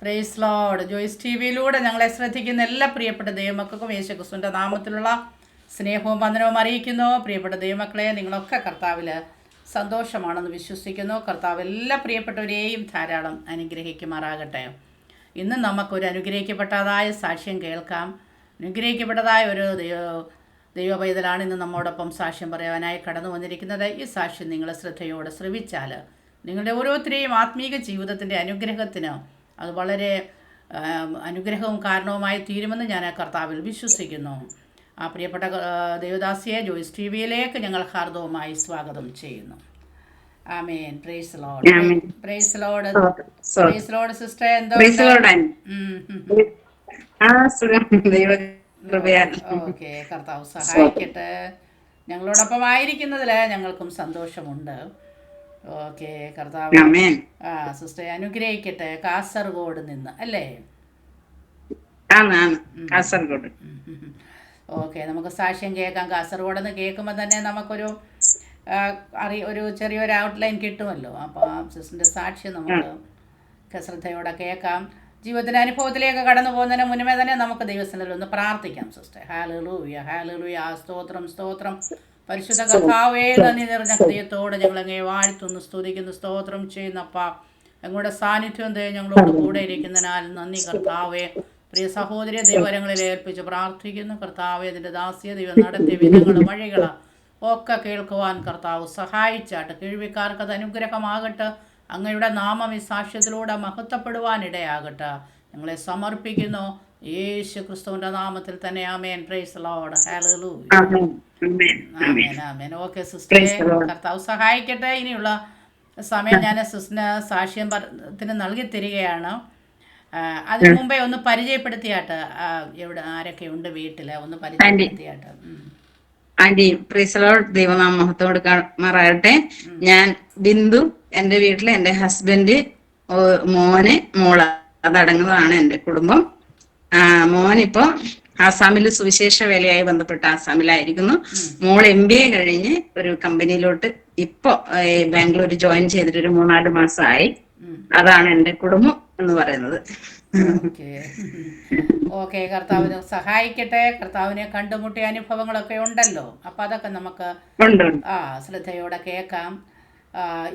Price Lord. Joys T വിയിലൂടെ ഞങ്ങളെ ശ്രദ്ധിക്കുന്ന എല്ലാ പ്രിയപ്പെട്ട ദൈവമക്കൾക്കും യേശുക്രിസ്തുവിൻ്റെ നാമത്തിലുള്ള സ്നേഹവും വന്ദനവും അറിയിക്കുന്നു. പ്രിയപ്പെട്ട ദൈവമക്കളെ, നിങ്ങളൊക്കെ കർത്താവിൽ സന്തോഷമാണെന്ന് വിശ്വസിക്കുന്നു. കർത്താവ് എല്ലാ പ്രിയപ്പെട്ടവരെയും ധാരാളം അനുഗ്രഹിക്കുമാറാകട്ടെ. ഇന്ന് നമുക്കൊരു അനുഗ്രഹിക്കപ്പെട്ടതായ സാക്ഷ്യം കേൾക്കാം. അനുഗ്രഹിക്കപ്പെട്ടതായ ഒരു ദൈവപൈതലാണ് ഇന്ന് നമ്മോടൊപ്പം സാക്ഷ്യം പറയാനായി കടന്നു വന്നിരിക്കുന്നത്. ഈ സാക്ഷ്യം നിങ്ങൾ ശ്രദ്ധയോടെ ശ്രവിച്ചാൽ നിങ്ങളുടെ ഓരോരുത്തരെയും ആത്മീക ജീവിതത്തിൻ്റെ അനുഗ്രഹത്തിന് അത് വളരെ അനുഗ്രഹവും കാരണവുമായി തീരുമെന്ന് ഞാൻ കർത്താവിൽ വിശ്വസിക്കുന്നു. ആ പ്രിയപ്പെട്ട ദേവദാസിയെ ജോയ്സ് ടി വിയിലേക്ക് ഞങ്ങൾ ഹാർദവുമായി സ്വാഗതം ചെയ്യുന്നു. ആമേൻ. Praise Lord. Praise Lord. Praise Lord sister. Okay, കർത്താവ് സഹായിക്കട്ടെ. ഞങ്ങളോടൊപ്പം ആയിരിക്കുന്നതിൽ ഞങ്ങൾക്കും സന്തോഷമുണ്ട്. ഓക്കെ, കർത്താവ് സിസ്റ്റർ അനുഗ്രഹിക്കട്ടെ. കാസർഗോഡ് നിന്ന് അല്ലേ? കാസർഗോഡ്. ഓക്കെ, നമുക്ക് സാക്ഷ്യം കേൾക്കാം. കാസർഗോഡ് നിന്ന് കേൾക്കുമ്പോൾ തന്നെ നമുക്കൊരു ഒരു ചെറിയൊരു ഔട്ട്ലൈൻ കിട്ടുമല്ലോ. അപ്പോൾ ആ സിസ്റ്ററിൻ്റെ സാക്ഷ്യം നമുക്ക് ശ്രദ്ധയോടെ കേൾക്കാം. ജീവിതത്തിൻ്റെ അനുഭവത്തിലേക്ക് കടന്നു പോകുന്നതിന് മുന്നമേ തന്നെ നമുക്ക് ദൈവസന്നിധിയിൽ ഒന്ന് പ്രാർത്ഥിക്കാം സിസ്റ്റർ. Hallelujah, hallelujah. സ്തോത്രം, സ്തോത്രം. പരിശുദ്ധ കർത്താവേ, നന്ദി നിറഞ്ഞ ഹൃദയത്തോടെ ഞങ്ങളങ്ങേ വാഴ്ത്തുന്നു, സ്തുതിക്കുന്നു, സ്തോത്രം ചെയ്യുന്നപ്പ. ഞങ്ങളുടെ സാന്നിധ്യം ഞങ്ങളോട് കൂടെ ഇരിക്കുന്നതിനാൽ നന്ദി കർത്താവേ. പ്രിയ സഹോദരിയെ ദൈവരങ്ങളിൽ ഏൽപ്പിച്ച് പ്രാർത്ഥിക്കുന്നു. കർത്താവെ, അതിൻ്റെ ദാസ്യ ദൈവം നടത്തിയ വിധങ്ങൾ വഴികൾ ഒക്കെ കേൾക്കുവാൻ കർത്താവ് സഹായിച്ചാട്ട്. കേൾവിക്കാർക്ക് അത് അനുഗ്രഹമാകട്ടെ. അങ്ങയുടെ നാമം ഈ സാക്ഷ്യത്തിലൂടെ മഹത്വപ്പെടുവാനിടയാകട്ടെ. ഞങ്ങളെ സമർപ്പിക്കുന്നു യേശു ക്രിസ്തുവിൻ്റെ നാമത്തിൽ തന്നെ. ആമേൻ. Praise Lord. ഹല്ലേലൂയ. ആമേൻ, ആമേൻ. ഓക്കെ സിസ്റ്ററെ, കർത്താവ് സഹായിക്കട്ടെ. ഇനിയുള്ള സമയം ഞാൻ സിസ്റ്ററിന് സാക്ഷ്യത്തിന് നൽകി തരികയാണ്. അതിനു മുമ്പേ ഒന്ന് പരിചയപ്പെടുത്തിയാട്ട്, എവിടെ ആരൊക്കെ ഉണ്ട് വീട്ടില് ഒന്ന് പരിചയപ്പെടുത്തിയാട്ട്. Aunty, praise Lord. ദൈവനാമ മഹത്വം മാറാകട്ടെ. ഞാൻ ബിന്ദു. എന്റെ വീട്ടില് എന്റെ ഹസ്ബൻഡ്, മോന്, മോള്, അതടങ്ങുന്നതാണ് എന്റെ കുടുംബം. മോനിപ്പോ ആസാമിൽ സുവിശേഷ വേലയായി ബന്ധപ്പെട്ട് ആസാമിലായിരിക്കുന്നു. മോൾ MBA കഴിഞ്ഞ് ഒരു കമ്പനിയിലോട്ട് ഇപ്പൊ ബാംഗ്ലൂർ ജോയിൻ ചെയ്തിട്ട് ഒരു 3-4 മാസമായി. അതാണ് എന്റെ കുടുംബം എന്ന് പറയുന്നത്. ഓക്കെ, കർത്താവിന് സഹായിക്കട്ടെ. കർത്താവിനെ കണ്ടുമുട്ടിയ അനുഭവങ്ങളൊക്കെ ഉണ്ടല്ലോ, അപ്പൊ അതൊക്കെ നമുക്ക് ശ്രദ്ധയോടെ കേൾക്കാം.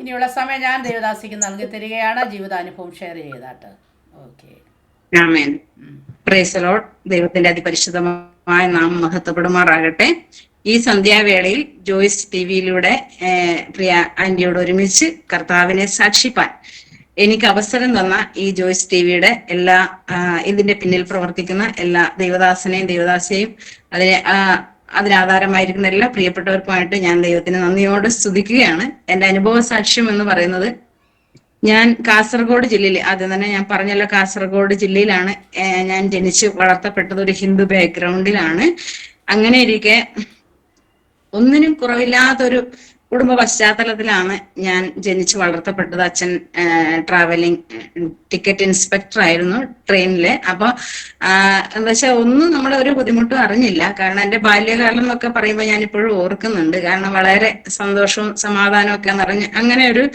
ഇനിയുള്ള സമയം ഞാൻ ദേവദാസിക്ക് നൽകി തരികയാണ്. ജീവിതാനുഭവം ഷെയർ ചെയ്താട്ട്. ഓക്കെ. ആമേൻ. Praise the Lord. ദൈവത്തിന്റെ അതിപരിശുദ്ധമായ നാമം മഹത്വപ്പെടുമാറാകട്ടെ. ഈ സന്ധ്യാവേളയിൽ ജോയ്സ് TVയിലൂടെ പ്രിയ ആന്റിയോട് ഒരുമിച്ച് കർത്താവിനെ സാക്ഷിപ്പാൻ എനിക്ക് അവസരം തന്ന ഈ ജോയ്സ് TVയുടെ എല്ലാ ഇതിന്റെ പിന്നിൽ പ്രവർത്തിക്കുന്ന എല്ലാ ദൈവദാസനെയും ദൈവദാസയെയും അതിനാധാരമായിരിക്കുന്ന എല്ലാ പ്രിയപ്പെട്ടവർക്കുമായിട്ട് ഞാൻ ദൈവത്തിന് നന്ദിയോടെ സ്തുതിക്കുകയാണ്. എന്റെ അനുഭവ സാക്ഷ്യം എന്ന് പറയുന്നത്, ഞാൻ കാസർഗോഡ് ജില്ലയിൽ, ആദ്യം തന്നെ ഞാൻ പറഞ്ഞല്ലോ, കാസർഗോഡ് ജില്ലയിലാണ് ഞാൻ ജനിച്ച് വളർത്തപ്പെട്ടത്. ഒരു ഹിന്ദു ബാക്ക്ഗ്രൗണ്ടിലാണ്. അങ്ങനെ ഇരിക്കെ ഒന്നിനും കുറവില്ലാത്തൊരു കുടുംബ പശ്ചാത്തലത്തിലാണ് ഞാൻ ജനിച്ച് വളർത്തപ്പെട്ടത്. അച്ഛൻ ട്രാവലിംഗ് ടിക്കറ്റ് ഇൻസ്പെക്ടർ ആയിരുന്നു ട്രെയിനില്. അപ്പൊ എന്താ വെച്ചാൽ ഒന്നും നമ്മളെ ഒരു ബുദ്ധിമുട്ടും അറിഞ്ഞില്ല. കാരണം എന്റെ ബാല്യകാലം എന്നൊക്കെ പറയുമ്പോൾ ഞാൻ ഇപ്പോഴും ഓർക്കുന്നുണ്ട്. കാരണം വളരെ സന്തോഷവും സമാധാനവും ഒക്കെ നിറഞ്ഞ് അങ്ങനെ ഒരു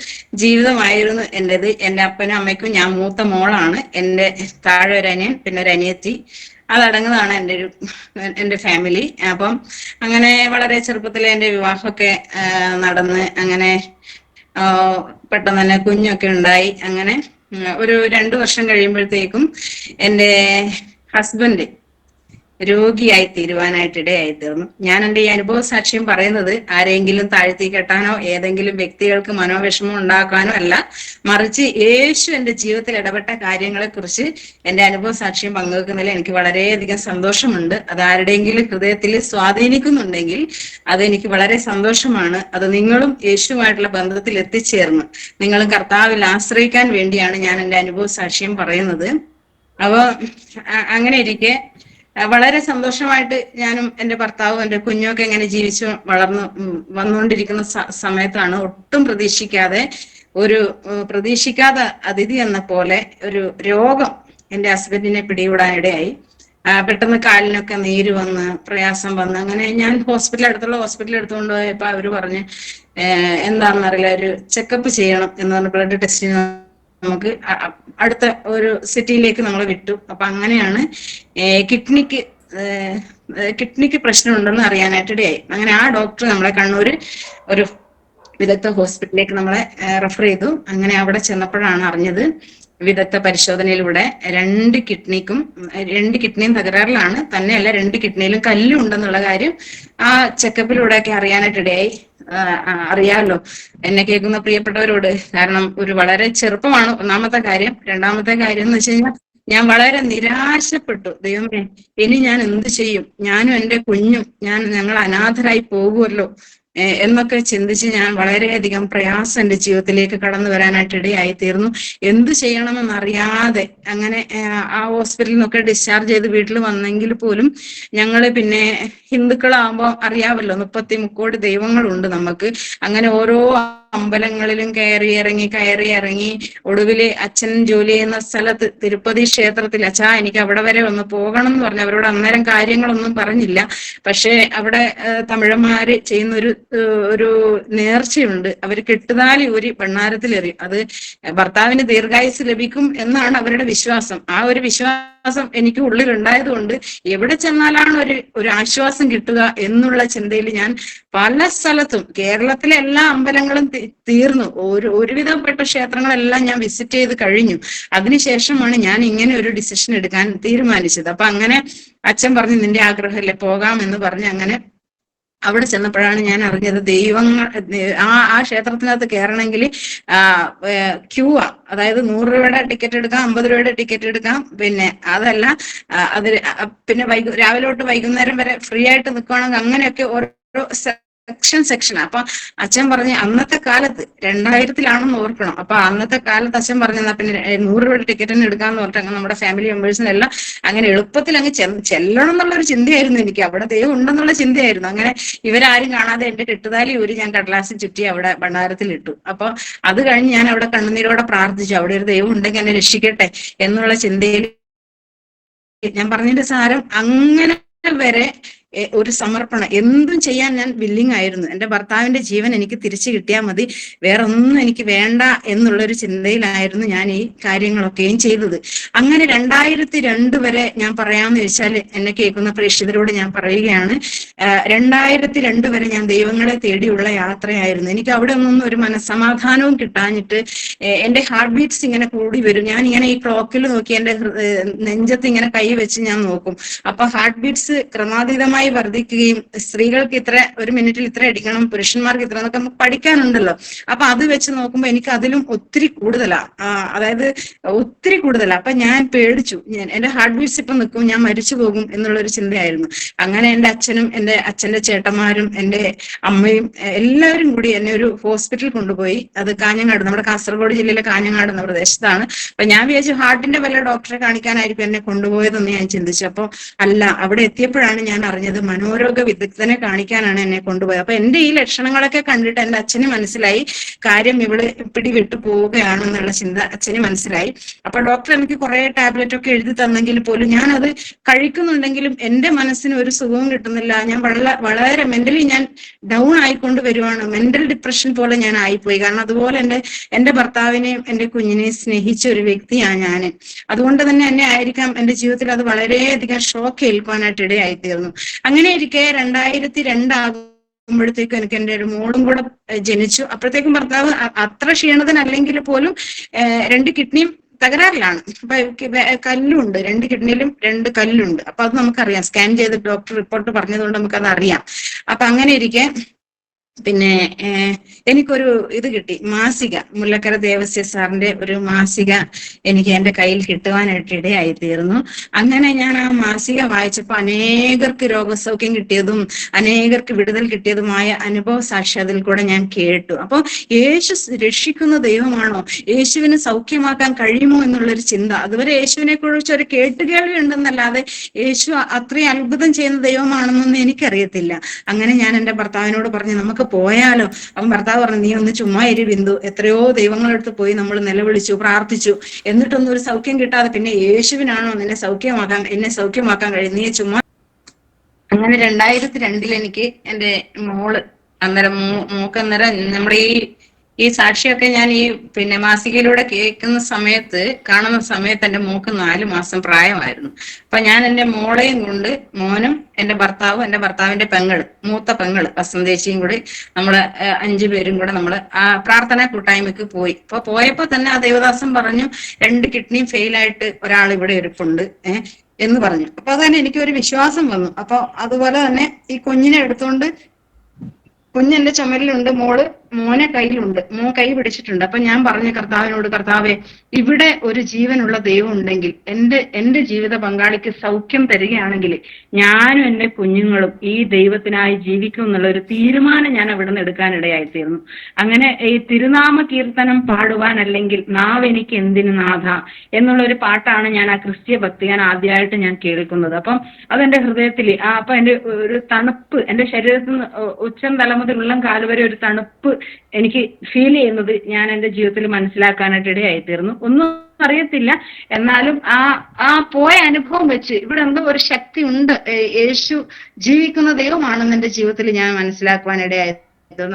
ജീവിതമായിരുന്നു എന്റേത്. എന്റെ അപ്പനും അമ്മയ്ക്കും, ഞാൻ മൂത്ത മോളാണ്. എന്റെ താഴെ ഒരു അനിയൻ, പിന്നെ ഒരു അനിയത്തി, അതടങ്ങുന്നതാണ് എന്റെ ഫാമിലി. അപ്പം അങ്ങനെ വളരെ ചെറുപ്പത്തിലെ എന്റെ വിവാഹമൊക്കെ നടന്ന് അങ്ങനെ പെട്ടെന്ന് തന്നെ കുഞ്ഞൊക്കെ ഉണ്ടായി. അങ്ങനെ ഒരു 2 വർഷം കഴിയുമ്പോഴത്തേക്കും എന്റെ ഹസ്ബൻഡ് രോഗിയായി തീരുവാനായിട്ട് ഇടയായി തീർന്നു. ഞാൻ എന്റെ ഈ അനുഭവ സാക്ഷ്യം പറയുന്നത് ആരെങ്കിലും താഴ്ത്തി കെട്ടാനോ ഏതെങ്കിലും വ്യക്തികൾക്ക് മനോവിഷമം ഉണ്ടാക്കാനോ അല്ല, മറിച്ച് യേശു എന്റെ ജീവിതത്തിൽ ഇടപെട്ട കാര്യങ്ങളെ കുറിച്ച് എന്റെ അനുഭവ സാക്ഷ്യം പങ്കുവെക്കുന്നതിൽ എനിക്ക് വളരെയധികം സന്തോഷമുണ്ട്. അത് ആരുടെയെങ്കിലും ഹൃദയത്തിൽ സ്വാധീനിക്കുന്നുണ്ടെങ്കിൽ അതെനിക്ക് വളരെ സന്തോഷമാണ്. അത് നിങ്ങളും യേശുവുമായിട്ടുള്ള ബന്ധത്തിൽ എത്തിച്ചേർന്ന് നിങ്ങളും കർത്താവിൽ ആശ്രയിക്കാൻ വേണ്ടിയാണ് ഞാൻ എന്റെ അനുഭവ സാക്ഷ്യം പറയുന്നത്. അപ്പൊ അങ്ങനെ ഇരിക്കെ വളരെ സന്തോഷമായിട്ട് ഞാനും എന്റെ ഭർത്താവും എന്റെ കുഞ്ഞൊക്കെ ഇങ്ങനെ ജീവിച്ചു വളർന്നു വന്നുകൊണ്ടിരിക്കുന്ന സമയത്താണ് ഒട്ടും പ്രതീക്ഷിക്കാതെ അതിഥി എന്ന പോലെ ഒരു രോഗം എന്റെ ഹസ്ബൻഡിനെ പിടികൂടാനിടയായി. പെട്ടെന്ന് കാലിനൊക്കെ നീര് വന്ന് പ്രയാസം വന്ന് അങ്ങനെ ഞാൻ അടുത്തുള്ള ഹോസ്പിറ്റലിൽ എടുത്തുകൊണ്ട് പോയപ്പോ അവര് പറഞ്ഞ് എന്താണെന്നറിയില്ല, ഒരു ചെക്കപ്പ് ചെയ്യണം എന്ന് പറഞ്ഞ് ബ്ലഡ് ടെസ്റ്റിന് നമുക്ക് അടുത്ത ഒരു സിറ്റിയിലേക്ക് നമ്മളെ വിട്ടു. അപ്പൊ അങ്ങനെയാണ് കിഡ്നിക്ക് കിഡ്നിക്ക് പ്രശ്നമുണ്ടെന്ന് അറിയാനായിട്ട് ഇടയായി. അങ്ങനെ ആ ഡോക്ടർ നമ്മളെ കണ്ണൂര് ഒരു വിദഗ്ധ ഹോസ്പിറ്റലിലേക്ക് നമ്മളെ റെഫർ ചെയ്തു. അങ്ങനെ അവിടെ ചെന്നപ്പോഴാണ് അറിഞ്ഞത് വിദഗ്ധ പരിശോധനയിലൂടെ രണ്ട് കിഡ്നിയും തകരാറിലാണ്. തന്നെയല്ല, രണ്ട് കിഡ്നിയിലും കല്ലും ഉണ്ടെന്നുള്ള കാര്യം ആ ചെക്കപ്പിലൂടെയൊക്കെ അറിയാനായിട്ട് ഇടയായി. അറിയാമല്ലോ എന്നെ കേൾക്കുന്ന പ്രിയപ്പെട്ടവരോട്, കാരണം ഒരു വളരെ ചെറുപ്പമാണ് ഒന്നാമത്തെ കാര്യം. രണ്ടാമത്തെ കാര്യം എന്ന് വെച്ച് കഴിഞ്ഞാൽ ഞാൻ വളരെ നിരാശപ്പെട്ടു. ദൈവമേ, ഇനി ഞാൻ എന്ത് ചെയ്യും? ഞാനും എന്റെ കുഞ്ഞും ഞങ്ങൾ അനാഥരായി പോകുമല്ലോ എന്നൊക്കെ ചിന്തിച്ച് ഞാൻ വളരെയധികം പ്രയാസം എന്റെ ജീവിതത്തിലേക്ക് കടന്നു വരാനായിട്ട് ഇടയായി തീർന്നു. എന്ത് ചെയ്യണമെന്ന് അറിയാതെ അങ്ങനെ ആ ഹോസ്പിറ്റലിൽ നിന്നൊക്കെ ഡിസ്ചാർജ് ചെയ്ത് വീട്ടിൽ വന്നെങ്കിൽ പോലും ഞങ്ങള് പിന്നെ ഹിന്ദുക്കളാകുമ്പോൾ അറിയാമല്ലോ, 30 ദൈവങ്ങളുണ്ട് നമുക്ക്. അങ്ങനെ ഓരോ അമ്പലങ്ങളിലും കയറി ഇറങ്ങി ഒടുവില് അച്ഛൻ ജോലി ചെയ്യുന്ന സ്ഥലത്ത് തിരുപ്പതി ക്ഷേത്രത്തിൽ, അച്ഛാ എനിക്ക് അവിടെ വരെ ഒന്ന് പോകണം എന്ന് പറഞ്ഞു. അവരോട് അന്നേരം കാര്യങ്ങളൊന്നും പറഞ്ഞില്ല. പക്ഷെ അവിടെ തമിഴന്മാര് ചെയ്യുന്ന ഒരു നേർച്ചയുണ്ട്. അവർ കെട്ടുതാലി ഊരി ഭണ്ണാരത്തിലെറിയും. അത് ഭർത്താവിന് ദീർഘായുസ് ലഭിക്കും എന്നാണ് അവരുടെ വിശ്വാസം. ആ ഒരു വിശ്വാസം എനിക്ക് ഉള്ളിൽ ഉണ്ടായതുകൊണ്ട് എവിടെ ചെന്നാലാണ് ഒരു ആശ്വാസം കിട്ടുക എന്നുള്ള ചിന്തയിൽ ഞാൻ പല സ്ഥലത്തും, കേരളത്തിലെ എല്ലാ അമ്പലങ്ങളും തീർന്നു, ഒരുവിധപ്പെട്ട ക്ഷേത്രങ്ങളെല്ലാം ഞാൻ വിസിറ്റ് ചെയ്ത് കഴിഞ്ഞു. അതിനുശേഷമാണ് ഞാൻ ഇങ്ങനെ ഒരു ഡിസിഷൻ എടുക്കാൻ തീരുമാനിച്ചത്. അപ്പൊ അങ്ങനെ അച്ഛൻ പറഞ്ഞു, നിന്റെ ആഗ്രഹമല്ലേ, പോകാം എന്ന് പറഞ്ഞ് അങ്ങനെ അവിടെ ചെന്നപ്പോഴാണ് ഞാൻ അറിഞ്ഞത് ദൈവങ്ങൾ ആ ക്ഷേത്രത്തിനകത്ത് കയറണമെങ്കിൽ ക്യൂവാ. അതായത് 100 രൂപയുടെ ടിക്കറ്റ് എടുക്കാം, 50 രൂപയുടെ ടിക്കറ്റ് എടുക്കാം. പിന്നെ അതല്ല അത് പിന്നെ രാവിലെ തൊട്ട് വൈകുന്നേരം വരെ ഫ്രീ ആയിട്ട് നിൽക്കുകയാണെങ്കിൽ അങ്ങനെയൊക്കെ ഓരോ സെക്ഷൻ. അപ്പൊ അച്ഛൻ പറഞ്ഞ്, അന്നത്തെ കാലത്ത് 2000-ലാണെന്ന് ഓർക്കണം. അപ്പൊ അന്നത്തെ കാലത്ത് അച്ഛൻ പറഞ്ഞാ പിന്നെ 100 രൂപയുടെ ടിക്കറ്റ് തന്നെ എടുക്കാന്ന് പറഞ്ഞിട്ട് അങ്ങനെ നമ്മുടെ ഫാമിലി മെമ്പേഴ്സിനെല്ലാം അങ്ങനെ എളുപ്പത്തിൽ അങ്ങ് ചെല്ലണം എന്നുള്ളൊരു ചിന്തയായിരുന്നു എനിക്ക്. അവിടെ ദൈവം ഉണ്ടെന്നുള്ള ചിന്തയായിരുന്നു. അങ്ങനെ ഇവരാരും കാണാതെ എന്റെ കെട്ടുതാലി ഊരി ഞാൻ കടലാസിൽ ചുറ്റി അവിടെ ഭണ്ഡാരത്തിൽ ഇട്ടു. അപ്പൊ അത് കഴിഞ്ഞ് ഞാൻ അവിടെ കണ്ണുനീരോടെ പ്രാർത്ഥിച്ചു, അവിടെ ഒരു ദൈവം ഉണ്ടെങ്കിൽ എന്നെ രക്ഷിക്കട്ടെ എന്നുള്ള ചിന്തയിൽ. ഞാൻ പറഞ്ഞതിന്റെ സാരം അങ്ങനെ വരെ ഒരു സമർപ്പണം, എന്തും ചെയ്യാൻ ഞാൻ വില്ലിങ് ആയിരുന്നു. എന്റെ ഭർത്താവിന്റെ ജീവൻ എനിക്ക് തിരിച്ചു കിട്ടിയാൽ മതി, വേറെ ഒന്നും എനിക്ക് വേണ്ട എന്നുള്ളൊരു ചിന്തയിലായിരുന്നു ഞാൻ ഈ കാര്യങ്ങളൊക്കെയും ചെയ്തത്. അങ്ങനെ 2002 വരെ ഞാൻ പറയാമെന്ന് വെച്ചാൽ, എന്നെ കേൾക്കുന്ന പ്രേക്ഷിതരോട് ഞാൻ പറയുകയാണ്, 2002 വരെ ഞാൻ ദൈവങ്ങളെ തേടിയുള്ള യാത്രയായിരുന്നു. എനിക്ക് അവിടെ ഒന്നും ഒരു മനസ്സമാധാനവും കിട്ടാഞ്ഞിട്ട് എന്റെ ഹാർട്ട് ബീറ്റ്സ് ഇങ്ങനെ കൂടി വരും. ഞാൻ ഇങ്ങനെ ഈ ക്ലോക്കിൽ നോക്കി എന്റെ നെഞ്ചത്ത് ഇങ്ങനെ കൈ വെച്ച് ഞാൻ നോക്കും. അപ്പൊ ഹാർട്ട് ബീറ്റ്സ് ക്രമാതീതമായി വർദ്ധിക്കുകയും, സ്ത്രീകൾക്ക് ഒരു മിനിറ്റിൽ ഇത്ര അടിക്കണം, പുരുഷന്മാർക്ക് ഇത്ര എന്നൊക്കെ നമുക്ക് പഠിക്കാനുണ്ടല്ലോ. അപ്പൊ അത് വെച്ച് നോക്കുമ്പോൾ എനിക്ക് അതിലും ഒത്തിരി കൂടുതലാ, അതായത് ഒത്തിരി കൂടുതലാ. അപ്പൊ ഞാൻ പേടിച്ചു, എന്റെ ഹാർട്ട് ബീറ്റ്സ് ഇപ്പൊ നിൽക്കും, ഞാൻ മരിച്ചു പോകും എന്നുള്ളൊരു ചിന്തയായിരുന്നു. അങ്ങനെ എന്റെ അച്ഛനും എന്റെ അച്ഛന്റെ ചേട്ടന്മാരും എന്റെ അമ്മയും എല്ലാവരും കൂടി എന്നെ ഒരു ഹോസ്പിറ്റലിൽ കൊണ്ടുപോയി. അത് കാഞ്ഞങ്ങാട്, നമ്മുടെ കാസർഗോഡ് ജില്ലയിലെ കാഞ്ഞങ്ങാട് എന്ന പ്രദേശത്താണ്. അപ്പൊ ഞാൻ വിചാരിച്ചു ഹാർട്ടിന്റെ വല്ല ഡോക്ടറെ കാണിക്കാനായിരിക്കും എന്നെ കൊണ്ടുപോയതെന്ന് ഞാൻ ചിന്തിച്ചു. അപ്പൊ അല്ല, അവിടെ എത്തിയപ്പോഴാണ് ഞാൻ അറിഞ്ഞത് മനോരോഗ വിദഗ്ധനെ കാണിക്കാനാണ് എന്നെ കൊണ്ടുപോയത്. അപ്പൊ എന്റെ ഈ ലക്ഷണങ്ങളൊക്കെ കണ്ടിട്ട് എന്റെ അച്ഛന് മനസ്സിലായി കാര്യം ഇവിടെ പിടിവിട്ടു പോവുകയാണെന്നുള്ള ചിന്ത അച്ഛന് മനസ്സിലായി. അപ്പൊ ഡോക്ടർ എനിക്ക് കുറെ ടാബ്ലറ്റ് ഒക്കെ എഴുതി തന്നെങ്കിൽ പോലും ഞാൻ അത് കഴിക്കുന്നുണ്ടെങ്കിലും എന്റെ മനസ്സിന് ഒരു സുഖവും കിട്ടുന്നില്ല. ഞാൻ വളരെ മെന്റലി ഞാൻ ഡൗൺ ആയിക്കൊണ്ട് വരുവാണ്. മെന്റൽ ഡിപ്രഷൻ പോലെ ഞാൻ ആയിപ്പോയി. കാരണം അതുപോലെ എന്റെ ഭർത്താവിനെയും എന്റെ കുഞ്ഞിനെയും സ്നേഹിച്ച ഒരു വ്യക്തിയാണ് ഞാൻ. അതുകൊണ്ട് തന്നെ എന്നെ ആയിരിക്കാം എന്റെ ജീവിതത്തിൽ അത് വളരെയധികം ഷോക്ക് ഏൽക്കാനായിട്ട് ഇടയായിത്തീർന്നു. അങ്ങനെ ഇരിക്കെ 2002 ആകുമ്പോഴത്തേക്കും എനിക്ക് എന്റെ ഒരു മോളും കൂടെ ജനിച്ചു. അപ്പോഴത്തേക്കും ഭർത്താവ് അത്ര ക്ഷീണിതനല്ലെങ്കിൽ പോലും 2 കിഡ്നിയും തകരാറിലാണ്. അപ്പൊ കല്ലുണ്ട്, 2 കിഡ്നിയിലും 2 കല്ലുണ്ട്. അപ്പൊ അത് നമുക്കറിയാം, സ്കാൻ ചെയ്ത് ഡോക്ടർ റിപ്പോർട്ട് പറഞ്ഞതുകൊണ്ട് നമുക്കത് അറിയാം. അപ്പൊ അങ്ങനെ ഇരിക്കെ പിന്നെ എനിക്കൊരു ഇത് കിട്ടി, മാസിക, മുല്ലക്കര ദേവസ്യ സാറിന്റെ ഒരു മാസിക എനിക്ക് എന്റെ കയ്യിൽ കിട്ടുവാനായിട്ട് ഇടയായി തീർന്നു. അങ്ങനെ ഞാൻ ആ മാസിക വായിച്ചപ്പോൾ അനേകർക്ക് രോഗസൗഖ്യം കിട്ടിയതും അനേകർക്ക് വിടുതൽ കിട്ടിയതുമായ അനുഭവ സാക്ഷി അതിൽ കൂടെ ഞാൻ കേട്ടു. അപ്പൊ യേശു രക്ഷിക്കുന്ന ദൈവമാണോ, യേശുവിന് സൗഖ്യമാക്കാൻ കഴിയുമോ എന്നുള്ളൊരു ചിന്ത. അതുവരെ യേശുവിനെ കുറിച്ച് ഒരു കേട്ടുകേൾവി ഉണ്ടെന്നല്ലാതെ യേശു അത്രയും അത്ഭുതം ചെയ്യുന്ന ദൈവമാണെന്നൊന്നും എനിക്കറിയത്തില്ല. അങ്ങനെ ഞാൻ എന്റെ ഭർത്താവിനോട് പറഞ്ഞു, നമുക്ക് പോയാലോ. അവൻ ഭർത്താവ് പറഞ്ഞു, നീ ഒന്ന് ചുമ്മാ ഇരി ബിന്ദു, എത്രയോ ദൈവങ്ങളടുത്ത് പോയി നമ്മൾ നിലവിളിച്ചു, പ്രാർത്ഥിച്ചു, എന്നിട്ടൊന്നും ഒരു സൗഖ്യം കിട്ടാതെ പിന്നെ യേശുവിനാണോ എന്നെ സൗഖ്യമാക്കാൻ കഴിയും, നീ ചുമ്മാ. അങ്ങനെ 2002 എനിക്ക് എന്റെ മോള്, അന്നേരം മോക്ക് അന്നേരം നമ്മുടെ ഈ ഈ സാക്ഷിയൊക്കെ ഞാൻ ഈ മാസികയിലൂടെ കേൾക്കുന്ന സമയത്ത്, കാണുന്ന സമയത്ത് എന്റെ മോക്ക് 4 മാസം പ്രായമായിരുന്നു. അപ്പൊ ഞാൻ എന്റെ മോളെയും കൊണ്ട്, മോനും എന്റെ ഭർത്താവും എന്റെ ഭർത്താവിന്റെ പെങ്ങള്, മൂത്ത പെങ്ങള് വസന്തേച്ചിയും കൂടി, നമ്മള് 5 പേരും കൂടെ നമ്മള് ആ പ്രാർത്ഥനാ കൂട്ടായ്മക്ക് പോയി. അപ്പൊ പോയപ്പോ തന്നെ ആ ദേവദാസൻ പറഞ്ഞു, 2 കിഡ്നിയും ഫെയിലായിട്ട് ഒരാൾ ഇവിടെ ഇരിപ്പുണ്ട് എന്ന് പറഞ്ഞു. അപ്പൊ അതന്നെ എനിക്ക് ഒരു വിശ്വാസം വന്നു. അപ്പൊ അതുപോലെ തന്നെ ഈ കുഞ്ഞിനെ എടുത്തുകൊണ്ട്, കുഞ്ഞെന്റെ ചുമലിലുണ്ട്, മോനെ കയ്യിലുണ്ട്, മോൻ കൈ പിടിച്ചിട്ടുണ്ട്. അപ്പൊ ഞാൻ പറഞ്ഞു കർത്താവിനോട്, കർത്താവെ, ഇവിടെ ഒരു ജീവനുള്ള ദൈവം ഉണ്ടെങ്കിൽ, എന്റെ ജീവിത പങ്കാളിക്ക് സൗഖ്യം തരികയാണെങ്കിൽ ഞാനും എന്റെ കുഞ്ഞുങ്ങളും ഈ ദൈവത്തിനായി ജീവിക്കും എന്നുള്ള ഒരു തീരുമാനം ഞാൻ അവിടെ നിന്ന് എടുക്കാനിടയായിത്തീർന്നു. അങ്ങനെ ഈ തിരുനാമ കീർത്തനം പാടുവാൻ, അല്ലെങ്കിൽ നാവ് എനിക്ക് എന്തിനു നാഥ എന്നുള്ള ഒരു പാട്ടാണ് ഞാൻ ആ ക്രിസ്തീയ ഭക്തി ഞാൻ ആദ്യമായിട്ട് ഞാൻ കേൾക്കുന്നത്. അപ്പം അതെന്റെ ഹൃദയത്തിൽ അപ്പൊ എന്റെ ഒരു തണുപ്പ്, എന്റെ ശരീരത്തിൽ നിന്ന് ഉച്ചം തല മുതൽ ഉള്ളം കാല് വരെ ഒരു തണുപ്പ് എനിക്ക് ഫീൽ ചെയ്യുന്നത് ഞാൻ എന്റെ ജീവിതത്തിൽ മനസ്സിലാക്കാനായിട്ട് ഇടയായിത്തീർന്നു. ഒന്നും അറിയത്തില്ല, എന്നാലും ആ പോയ അനുഭവം വെച്ച് ഇവിടെ എന്തോ ഒരു ശക്തി ഉണ്ട്, യേശു ജീവിക്കുന്ന ദൈവമാണെന്ന് എന്റെ ജീവിതത്തിൽ ഞാൻ മനസ്സിലാക്കുവാൻ ഇടയായി.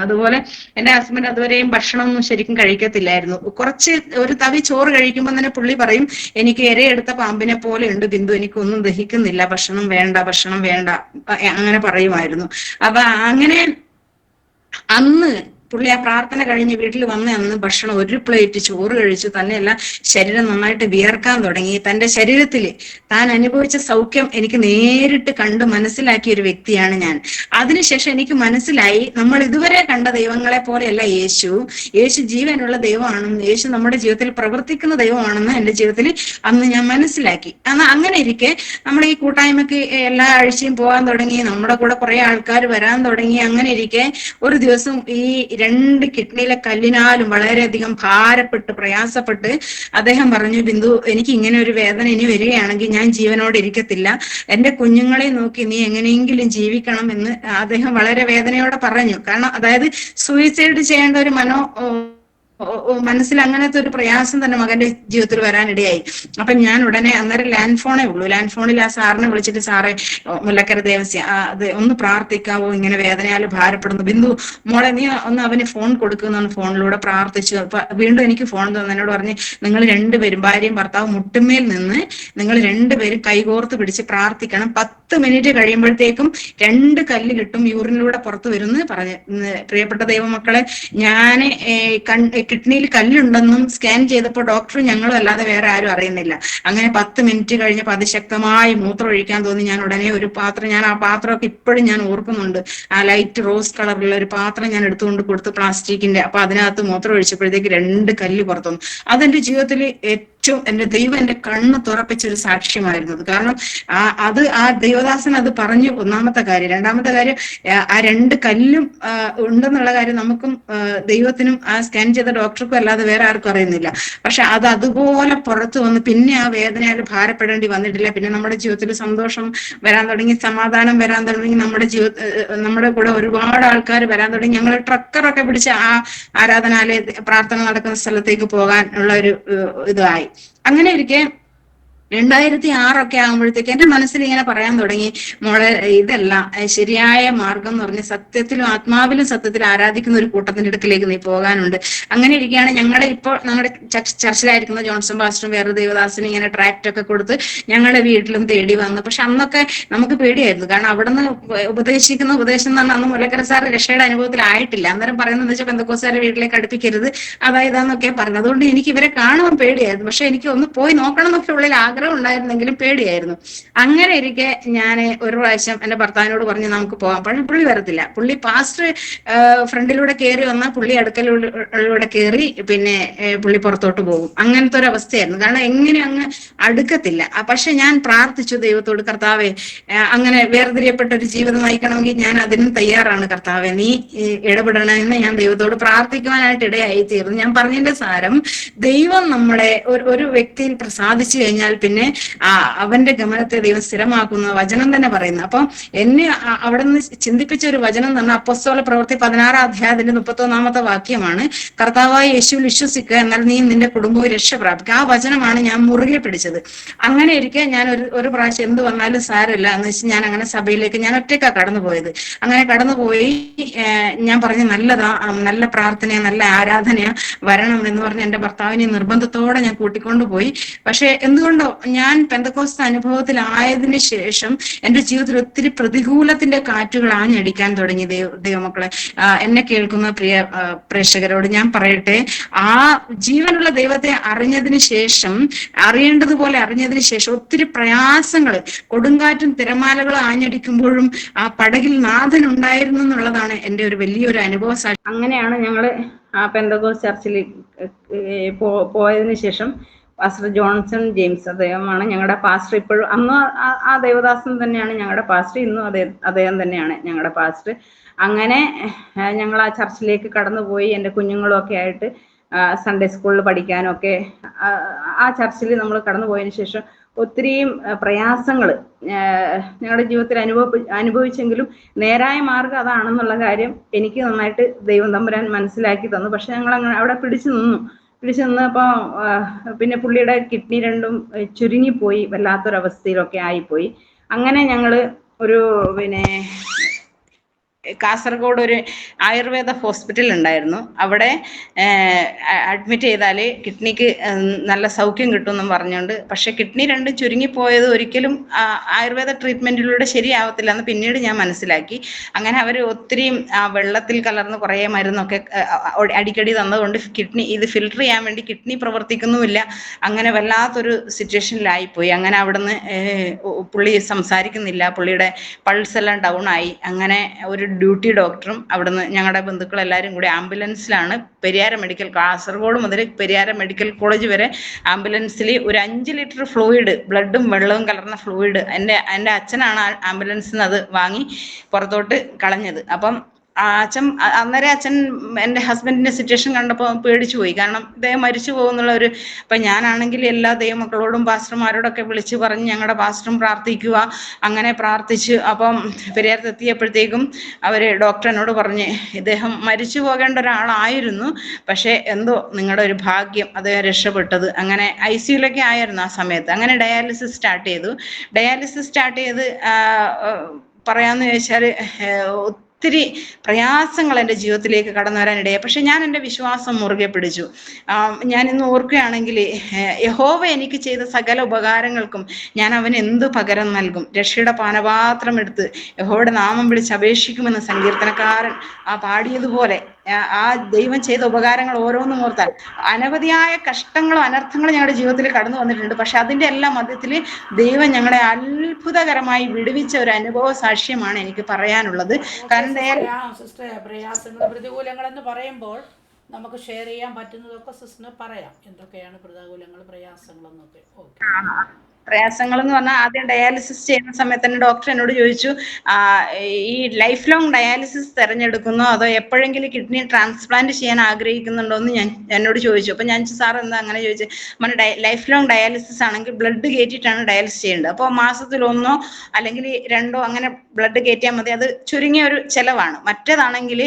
അതുപോലെ എന്റെ ഹസ്ബൻഡ് അതുവരെയും ഭക്ഷണമൊന്നും ശരിക്കും കഴിക്കത്തില്ലായിരുന്നു. കുറച്ച് ഒരു തവി ചോറ് കഴിക്കുമ്പോൾ തന്നെ പുള്ളി പറയും, എനിക്ക് ഇരയെടുത്ത പാമ്പിനെ പോലെ ഉണ്ട് ബിന്ദു, എനിക്കൊന്നും ദഹിക്കുന്നില്ല, ഭക്ഷണം വേണ്ട, ഭക്ഷണം വേണ്ട, അങ്ങനെ പറയുമായിരുന്നു. അപ്പൊ അങ്ങനെ അന്ന് പുള്ളി ആ പ്രാർത്ഥന കഴിഞ്ഞ് വീട്ടിൽ വന്ന അന്ന് ഭക്ഷണം 1 പ്ലേറ്റ് ചോറ് കഴിച്ചു. തന്നെയല്ല, ശരീരം നന്നായിട്ട് വിയർക്കാൻ തുടങ്ങി. തന്റെ ശരീരത്തിൽ താൻ അനുഭവിച്ച സൗഖ്യം എനിക്ക് നേരിട്ട് കണ്ട് മനസ്സിലാക്കിയ ഒരു വ്യക്തിയാണ് ഞാൻ. അതിനുശേഷം എനിക്ക് മനസ്സിലായി, നമ്മൾ ഇതുവരെ കണ്ട ദൈവങ്ങളെ പോലെയല്ല യേശു ജീവനുള്ള ദൈവമാണെന്ന്, യേശു നമ്മുടെ ജീവിതത്തിൽ പ്രവർത്തിക്കുന്ന ദൈവമാണെന്ന് എന്റെ ജീവിതത്തിൽ അന്ന് ഞാൻ മനസ്സിലാക്കി. അങ്ങനെ ഇരിക്കെ നമ്മൾ ഈ കൂട്ടായ്മക്ക് എല്ലാ ആഴ്ചയും പോകാൻ തുടങ്ങി, നമ്മുടെ കൂടെ കുറെ ആൾക്കാർ വരാൻ തുടങ്ങി. അങ്ങനെ ഇരിക്കെ ഒരു ദിവസം ഈ 2 കിഡ്നിയിലെ കല്ലിനാലും വളരെയധികം ഭാരപ്പെട്ട് പ്രയാസപ്പെട്ട് അദ്ദേഹം പറഞ്ഞു, ബിന്ദു, എനിക്ക് ഇങ്ങനെ ഒരു വേദന ഇനി വരികയാണെങ്കിൽ ഞാൻ ജീവനോട് ഇരിക്കത്തില്ല, എന്റെ കുഞ്ഞുങ്ങളെ നോക്കി നീ എങ്ങനെയെങ്കിലും ജീവിക്കണം എന്ന് അദ്ദേഹം വളരെ വേദനയോടെ പറഞ്ഞു. കാരണം അതായത് സൂയിസൈഡ് ചെയ്യേണ്ട ഒരു മനസ്സിൽ അങ്ങനത്തെ ഒരു പ്രയാസം തന്നെ മകന്റെ ജീവിതത്തിൽ വരാനിടയായി. അപ്പൊ ഞാൻ ഉടനെ, അന്നേരം ലാൻഡ് ഫോണേ ഉള്ളൂ, ലാൻഡ് ഫോണിൽ ആ സാറിനെ വിളിച്ചിട്ട്, സാറേ, മുല്ലക്കര ദേവസ്യ, അത് ഒന്ന് പ്രാർത്ഥിക്കാവോ, ഇങ്ങനെ വേദനയാൽ ഭാരപ്പെടുന്നു, ബിന്ദു മോളെ നീ ഒന്ന് അവന് ഫോൺ കൊടുക്കുന്ന ഫോണിലൂടെ പ്രാർത്ഥിച്ചു. അപ്പൊ വീണ്ടും എനിക്ക് ഫോൺ തന്നു, എന്നോട് പറഞ്ഞ്, നിങ്ങൾ 2 പേരും, ഭാര്യയും ഭർത്താവും, മുട്ടുമേൽ നിന്ന് നിങ്ങൾ 2 പേരും കൈകോർത്ത് പിടിച്ച് പ്രാർത്ഥിക്കണം. 10 മിനിറ്റ് കഴിയുമ്പോഴത്തേക്കും 2 കല്ല് കിട്ടും, യൂറിനിലൂടെ പുറത്തു വരുമെന്ന് പറഞ്ഞു. പ്രിയപ്പെട്ട ദൈവമക്കളെ, ഞാൻ കിഡ്നിയിൽ കല്ലുണ്ടെന്നും സ്കാൻ ചെയ്തപ്പോൾ ഡോക്ടറും ഞങ്ങളും അല്ലാതെ വേറെ ആരും അറിയുന്നില്ല. അങ്ങനെ 10 മിനിറ്റ് കഴിഞ്ഞപ്പോൾ അതിശക്തമായി മൂത്രം ഒഴിക്കാൻ തോന്നി. ഞാൻ ഉടനെ ഒരു പാത്രം, ഞാൻ ആ പാത്രമൊക്കെ ഇപ്പോഴും ഞാൻ ഓർക്കുന്നുണ്ട്, ആ ലൈറ്റ് റോസ് കളറിലുള്ള ഒരു പാത്രം ഞാൻ എടുത്തുകൊണ്ട് കൊടുത്തു, പ്ലാസ്റ്റിക്കിന്റെ. അപ്പൊ അതിനകത്ത് മൂത്രം ഒഴിച്ചപ്പോഴത്തേക്ക് 2 കല്ല് പുറത്തു വന്നു. അതെന്റെ ജീവിതത്തിൽ എന്റെ ദൈവം എന്റെ കണ്ണ് തുറപ്പിച്ചൊരു സാക്ഷ്യമായിരുന്നത്. കാരണം ആ ദൈവദാസൻ അത് പറഞ്ഞു, ഒന്നാമത്തെ കാര്യം. രണ്ടാമത്തെ കാര്യം, ആ 2 കല്ലും ഉണ്ടെന്നുള്ള കാര്യം നമുക്കും ദൈവത്തിനും ആ സ്കാൻ ചെയ്ത ഡോക്ടർക്കും അല്ലാതെ വേറെ ആർക്കും അറിയുന്നില്ല. പക്ഷെ അത് അതുപോലെ പുറത്തു വന്ന് പിന്നെ ആ വേദനയാൽ ഭാരപ്പെടേണ്ടി വന്നിട്ടില്ല. പിന്നെ നമ്മുടെ ജീവിതത്തിൽ സന്തോഷം വരാൻ തുടങ്ങി, സമാധാനം വരാൻ തുടങ്ങി, നമ്മുടെ കൂടെ ഒരുപാട് ആൾക്കാർ വരാൻ തുടങ്ങി. ഞങ്ങൾ ട്രക്കറൊക്കെ പിടിച്ച് ആ ആരാധനാലയ പ്രാർത്ഥന നടക്കുന്ന സ്ഥലത്തേക്ക് പോകാൻ ഉള്ള ഒരു ഇതായി. അങ്ങനെ ഇരിക്കെ 2006 ആകുമ്പോഴത്തേക്ക് എന്റെ മനസ്സിൽ ഇങ്ങനെ പറയാൻ തുടങ്ങി, മോളെ, ഇതല്ല ശരിയായ മാർഗം എന്ന് പറഞ്ഞ് സത്യത്തിലും ആത്മാവിലും സത്യത്തിൽ ആരാധിക്കുന്ന ഒരു കൂട്ടത്തിന്റെ അടുക്കിലേക്ക് നീ പോകാനുണ്ട്. അങ്ങനെ ഇരിക്കുകയാണ് ഞങ്ങളുടെ ചർച്ചിലായിരിക്കുന്ന ജോൺസൺ പാസ്റ്ററും വേറെ ദേവദാസനും ഇങ്ങനെ ട്രാക്റ്റ് ഒക്കെ കൊടുത്ത് ഞങ്ങളുടെ വീട്ടിലും തേടി വന്നു. പക്ഷെ അന്നൊക്കെ നമുക്ക് പേടിയായിരുന്നു. കാരണം അവിടുന്ന് ഉപദേശിക്കുന്ന ഉപദേശം എന്ന് പറഞ്ഞാൽ അന്ന് മുല്ലക്കര സാർ രക്ഷയുടെ അനുഭവത്തിൽ ആയിട്ടില്ല. അന്നേരം പറയുന്നത് വെച്ചാൽ പെന്തക്കോസ്തുകാരെ വീട്ടിലേക്ക് അടുപ്പിക്കരുത്, അതായതാന്നൊക്കെ പറഞ്ഞു. അതുകൊണ്ട് എനിക്ക് ഇവരെ കാണുവാൻ പേടിയായിരുന്നു. പക്ഷെ എനിക്ക് ഒന്ന് പോയി നോക്കണം എന്നൊക്കെ ഉള്ളിൽ ആഗ്രഹം ഉണ്ടായിരുന്നെങ്കിലും പേടിയായിരുന്നു. അങ്ങനെ ഇരിക്കെ ഞാൻ ഒരു പ്രാവശ്യം എന്റെ ഭർത്താവിനോട് പറഞ്ഞു, നമുക്ക് പോകാം. പക്ഷെ പുള്ളി വരത്തില്ല. പുള്ളി പാസ്റ്റർ ഫ്രണ്ടിലൂടെ കയറി വന്നാൽ പുള്ളി അടുക്കലൂടെ കയറി പിന്നെ പുള്ളി പുറത്തോട്ട് പോകും. അങ്ങനത്തെ ഒരു അവസ്ഥയായിരുന്നു. കാരണം എങ്ങനെ അങ്ങ് അടുക്കത്തില്ല. പക്ഷെ ഞാൻ പ്രാർത്ഥിച്ചു ദൈവത്തോട്, കർത്താവെ, അങ്ങനെ വേർതിരിയപ്പെട്ട ഒരു ജീവിതം നയിക്കണമെങ്കിൽ ഞാൻ അതിനും തയ്യാറാണ് കർത്താവെ, നീ ഇടപെടണമെന്ന് ഞാൻ ദൈവത്തോട് പ്രാർത്ഥിക്കുവാനായിട്ട് ഇടയായി തീർന്നു. ഞാൻ പറഞ്ഞതിന്റെ സാരം, ദൈവം നമ്മളെ ഒരു വ്യക്തിയിൽ പ്രസാദിച്ചു കഴിഞ്ഞാൽ പിന്നെ അവന്റെ ഗമനത്തെ ദൈവം സ്ഥിരമാക്കുന്ന വചനം തന്നെ പറയുന്നു. അപ്പം എന്നെ അവിടെ നിന്ന് ചിന്തിപ്പിച്ച ഒരു വചനം എന്ന് പറഞ്ഞാൽ അപ്പോസ്തല പ്രവൃത്തി 16 അധ്യായത്തിന്റെ 31 വാക്യമാണ്. കർത്താവായ യേശുവിൽ വിശ്വസിക്കുക, എന്നാൽ നീ നിന്റെ കുടുംബവും രക്ഷ പ്രാപിക്കുക. ആ വചനമാണ് ഞാൻ മുറുകെ പിടിച്ചത്. അങ്ങനെ ഇരിക്കെ ഞാൻ ഒരു പ്രാവശ്യം എന്ത് വന്നാലും സാരമില്ല എന്ന് വെച്ച് ഞാൻ അങ്ങനെ സഭയിലേക്ക് ഞാൻ ഒറ്റയ്ക്കാണ് കടന്നുപോയത്. അങ്ങനെ കടന്നുപോയി ഞാൻ പറഞ്ഞു നല്ലതാ, നല്ല പ്രാർത്ഥനയാ, നല്ല ആരാധനയാ, വരണം എന്ന് പറഞ്ഞ് എന്റെ ഭർത്താവിനെ നിർബന്ധത്തോടെ ഞാൻ കൂട്ടിക്കൊണ്ടുപോയി. പക്ഷെ എന്തുകൊണ്ടോ ഞാൻ പെന്തക്കോസ്ത് അനുഭവത്തിലായതിനു ശേഷം എന്റെ ജീവിതത്തിൽ ഒത്തിരി പ്രതികൂലത്തിന്റെ കാറ്റുകൾ ആഞ്ഞടിക്കാൻ തുടങ്ങി. ദൈവമക്കളെ, എന്നെ കേൾക്കുന്ന പ്രിയ പ്രേക്ഷകരോട് ഞാൻ പറയട്ടെ, ആ ജീവനുള്ള ദൈവത്തെ അറിഞ്ഞതിന് ശേഷം, അറിയേണ്ടതുപോലെ അറിഞ്ഞതിന് ശേഷം ഒത്തിരി പ്രയാസങ്ങൾ, കൊടുങ്കാറ്റും തിരമാലകളും ആഞ്ഞടിക്കുമ്പോഴും ആ പടകിൽ നാഥൻ ഉണ്ടായിരുന്നു എന്നുള്ളതാണ് എൻ്റെ ഒരു വലിയൊരു അനുഭവ സാക്ഷി. അങ്ങനെയാണ് ഞങ്ങള് ആ പെന്തക്കോസ്ത് ചർച്ചിൽ പോയതിനു ശേഷം പാസ്റ്റർ ജോൺസൺ ജെയിംസ്, അദ്ദേഹമാണ് ഞങ്ങളുടെ പാസ്റ്റർ. ഇപ്പോഴും അന്ന് ആ ദേവദാസൻ തന്നെയാണ് ഞങ്ങളുടെ പാസ്റ്റർ, ഇന്നും അദ്ദേഹം തന്നെയാണ് ഞങ്ങളുടെ പാസ്റ്റർ. അങ്ങനെ ഞങ്ങൾ ആ ചർച്ചിലേക്ക് കടന്നുപോയി. എൻ്റെ കുഞ്ഞുങ്ങളും ഒക്കെ ആയിട്ട് സൺഡേ സ്കൂളിൽ പഠിക്കാനൊക്കെ ആ ചർച്ചിൽ നമ്മൾ കടന്നു പോയതിനു ശേഷം ഒത്തിരിയും പ്രയാസങ്ങൾ ഞങ്ങളുടെ ജീവിതത്തിൽ അനുഭവിച്ചെങ്കിലും നേരായ മാർഗം അതാണെന്നുള്ള കാര്യം എനിക്ക് നന്നായിട്ട് ദൈവം തമ്പുരാൻ മനസ്സിലാക്കി തന്നു. പക്ഷെ ഞങ്ങൾ അങ്ങനെ അവിടെ പിടിച്ചു നിന്നപ്പോൾ പിന്നെ പുള്ളിയുടെ കിഡ്നി രണ്ടും ചുരുങ്ങിപ്പോയി, വല്ലാത്തൊരവസ്ഥയിലൊക്കെ ആയിപ്പോയി. അങ്ങനെ ഞങ്ങൾ ഒരു കാസർഗോഡ് ഒരു ആയുർവേദ ഹോസ്പിറ്റൽ ഉണ്ടായിരുന്നു. അവിടെ അഡ്മിറ്റ് ചെയ്താൽ കിഡ്നിക്ക് നല്ല സൗഖ്യം കിട്ടുമെന്നും പറഞ്ഞുകൊണ്ട്, പക്ഷെ കിഡ്നി രണ്ടും ചുരുങ്ങിപ്പോയത് ഒരിക്കലും ആയുർവേദ ട്രീറ്റ്മെൻറ്റിലൂടെ ശരിയാവത്തില്ല എന്ന് പിന്നീട് ഞാൻ മനസ്സിലാക്കി. അങ്ങനെ അവർ ഒത്തിരിയും വെള്ളത്തിൽ കലർന്ന് കുറേ മരുന്നൊക്കെ അടിക്കടി തന്നതുകൊണ്ട് കിഡ്നി ഇത് ഫിൽട്ടർ ചെയ്യാൻ വേണ്ടി കിഡ്നി പ്രവർത്തിക്കുന്നുമില്ല. അങ്ങനെ വല്ലാത്തൊരു സിറ്റുവേഷനിലായിപ്പോയി. അങ്ങനെ അവിടുന്ന് പുള്ളി സംസാരിക്കുന്നില്ല, പുള്ളിയുടെ പൾസ് എല്ലാം ഡൗൺ ആയി. അങ്ങനെ ഒരു ഡ്യൂട്ടി ഡോക്ടറും അവിടുന്ന് ഞങ്ങളുടെ ബന്ധുക്കളെല്ലാവരും കൂടി ആംബുലൻസിലാണ് പെരിയാരം മെഡിക്കൽ, കാസർഗോഡ് മുതൽ പെരിയാരം മെഡിക്കൽ കോളേജ് വരെ ആംബുലൻസിൽ ഒരു 5 ലിറ്റർ ഫ്ലൂയിഡ്, ബ്ലഡും വെള്ളവും കലർന്ന ഫ്ലൂയിഡ് എൻ്റെ അച്ഛനാണ് ആംബുലൻസിൽ നിന്ന് അത് വാങ്ങി പുറത്തോട്ട് കളഞ്ഞത്. അപ്പം അന്നേരം അച്ഛൻ എൻ്റെ ഹസ്ബൻഡിൻ്റെ സിറ്റുവേഷൻ കണ്ടപ്പോൾ പേടിച്ചു പോയി. കാരണം ഇദ്ദേഹം മരിച്ചു പോകുന്നുള്ള ഒരു, അപ്പം ഞാനാണെങ്കിൽ എല്ലാ ദൈവമക്കളോടും പാസ്റ്റർമാരോടൊക്കെ വിളിച്ച് പറഞ്ഞ് ഞങ്ങളുടെ പാസ്റ്ററും പ്രാർത്ഥിക്കുക. അങ്ങനെ പ്രാർത്ഥിച്ച് അപ്പം പെരിയാരത്തെത്തിയപ്പോഴത്തേക്കും അവർ ഡോക്ടർ എന്നോട് പറഞ്ഞ് ഇദ്ദേഹം മരിച്ചു പോകേണ്ട ഒരാളായിരുന്നു, പക്ഷേ എന്തോ നിങ്ങളുടെ ഒരു ഭാഗ്യം അദ്ദേഹം രക്ഷപ്പെട്ടത്. അങ്ങനെ ICUലൊക്കെ ആയിരുന്നു ആ സമയത്ത്. അങ്ങനെ ഡയാലിസിസ് സ്റ്റാർട്ട് ചെയ്ത് പറയാമെന്ന് ചോദിച്ചാൽ ഒത്തിരി പ്രയാസങ്ങൾ എൻ്റെ ജീവിതത്തിലേക്ക് കടന്നു വരാനിടയായി. പക്ഷെ ഞാൻ എൻ്റെ വിശ്വാസം മുറുകെ പിടിച്ചു. ഞാൻ ഇന്ന് ഓർക്കുകയാണെങ്കിൽ യഹോവ എനിക്ക് ചെയ്ത സകല ഉപകാരങ്ങൾക്കും ഞാൻ അവന് എന്ത് പകരം നൽകും? രക്ഷയുടെ പാനപാത്രം എടുത്ത് യഹോവയുടെ നാമം വിളിച്ച് അപേക്ഷിക്കുമെന്ന് സങ്കീർത്തനക്കാരൻ പാടിയതുപോലെ ആ ദൈവം ചെയ്ത ഉപകാരങ്ങൾ ഓരോന്നും ഓർത്താൽ അനവധിയായ കഷ്ടങ്ങളും അനർത്ഥങ്ങളും ഞങ്ങളുടെ ജീവിതത്തിൽ കടന്നു വന്നിട്ടുണ്ട്. പക്ഷെ അതിൻ്റെ എല്ലാം മധ്യത്തിൽ ദൈവം ഞങ്ങളെ അത്ഭുതകരമായി വിടുവിച്ച ഒരു അനുഭവ സാക്ഷ്യമാണ് എനിക്ക് പറയാനുള്ളത്. കാരണം പ്രയാസങ്ങൾ, പ്രതികൂലങ്ങൾ എന്ന് പറയുമ്പോൾ നമുക്ക് ഷെയർ ചെയ്യാൻ പറ്റുന്നതൊക്കെ സിസ്റ്ററിന് പറയാം. എന്തൊക്കെയാണ് പ്രതികൂലങ്ങൾ, പ്രയാസങ്ങൾ എന്നൊക്കെ. പ്രയാസങ്ങൾ എന്ന് പറഞ്ഞാൽ ആദ്യം ഡയാലിസിസ് ചെയ്യുന്ന സമയത്ത് തന്നെ ഡോക്ടർ എന്നോട് ചോദിച്ചു, ഈ ലൈഫ് ലോങ് ഡയാലിസിസ് തിരഞ്ഞെടുക്കുന്നോ അതോ എപ്പോഴെങ്കിലും കിഡ്നി ട്രാൻസ്പ്ലാന്റ് ചെയ്യാൻ ആഗ്രഹിക്കുന്നുണ്ടോ എന്ന് എന്നോട് ചോദിച്ചു. അപ്പം ഞാൻ സാർ എന്താ അങ്ങനെ ചോദിച്ചു? നമ്മുടെ ലൈഫ് ലോങ് ഡയാലിസിസ് ആണെങ്കിൽ ബ്ലഡ് കയറ്റിയിട്ടാണ് ഡയാലിസിസ് ചെയ്യേണ്ടത്. അപ്പോൾ മാസത്തിൽ 1 അല്ലെങ്കിൽ 2 അങ്ങനെ ബ്ലഡ് കയറ്റിയാൽ മതി. അത് ചുരുങ്ങിയ ഒരു ചെലവാണ്. മറ്റേതാണെങ്കിൽ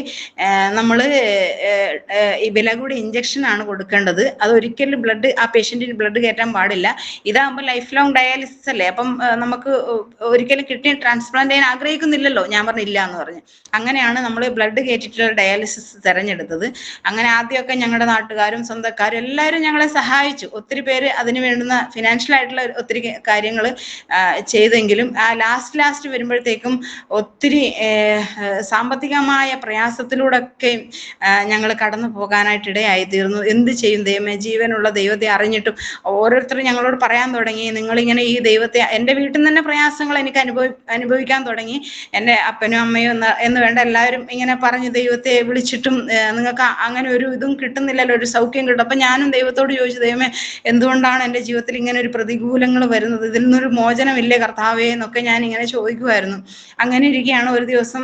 നമ്മൾ ഈ വില കൂടി ഇഞ്ചക്ഷനാണ് കൊടുക്കേണ്ടത്. അത് ഒരിക്കലും ആ പേഷ്യൻറ്റിന് ബ്ലഡ് കയറ്റാൻ പാടില്ല. ഇതാകുമ്പോൾ ലൈഫ് ലോങ് ഡയാലിസിസ് അല്ലേ, അപ്പം നമുക്ക് ഒരിക്കലും കിഡ്നി ട്രാൻസ്പ്ലാന്റ് ചെയ്യാൻ ആഗ്രഹിക്കുന്നില്ലല്ലോ. ഞാൻ പറഞ്ഞില്ല എന്ന് പറഞ്ഞു. അങ്ങനെയാണ് നമ്മൾ ബ്ലഡ് കയറ്റിയിട്ടുള്ള ഡയാലിസിസ് തിരഞ്ഞെടുത്തത്. അങ്ങനെ ആദ്യമൊക്കെ ഞങ്ങളുടെ നാട്ടുകാരും സ്വന്തക്കാരും എല്ലാവരും ഞങ്ങളെ സഹായിച്ചു. ഒത്തിരി പേര് അതിന് വേണ്ടുന്ന ഫിനാൻഷ്യൽ ആയിട്ടുള്ള ഒത്തിരി കാര്യങ്ങൾ ചെയ്തെങ്കിലും ലാസ്റ്റ് വരുമ്പോഴത്തേക്കും ഒത്തിരി സാമ്പത്തികമായ പ്രയാസത്തിലൂടെയൊക്കെ ഞങ്ങൾ കടന്നു പോകാനായിട്ട് ഇടയായി തീർന്നു. എന്ത് ചെയ്യും ദൈവമേ, ജീവനുള്ള ദൈവത്തെ അറിഞ്ഞിട്ടും ഓരോരുത്തരും ഞങ്ങളോട് പറയാൻ തുടങ്ങി, നിങ്ങളിങ്ങനെ ഈ ദൈവത്തെ, എൻ്റെ വീട്ടിൽ നിന്ന് തന്നെ പ്രയാസങ്ങൾ എനിക്ക് അനുഭവിക്കാൻ തുടങ്ങി. എൻ്റെ അപ്പനും അമ്മയും എന്ന് വേണ്ട എല്ലാവരും ഇങ്ങനെ പറഞ്ഞ് ദൈവത്തെ വിളിച്ചിട്ടും നിങ്ങൾക്ക് അങ്ങനെ ഒരു ഇതും കിട്ടുന്നില്ലല്ലോ, ഒരു സൗഖ്യം കിട്ടും. അപ്പം ഞാനും ദൈവത്തോട് ചോദിച്ചു, ദൈവമേ എന്തുകൊണ്ടാണ് എൻ്റെ ജീവിതത്തിൽ ഇങ്ങനെ ഒരു പ്രതികൂലങ്ങൾ വരുന്നത്? ഇതിൽ നിന്നൊരു മോചനമില്ലേ കർത്താവേ എന്നൊക്കെ ഞാൻ ഇങ്ങനെ ചോദിക്കുമായിരുന്നു. അങ്ങനെ ഇരിക്കുകയാണ് ഒരു ദിവസം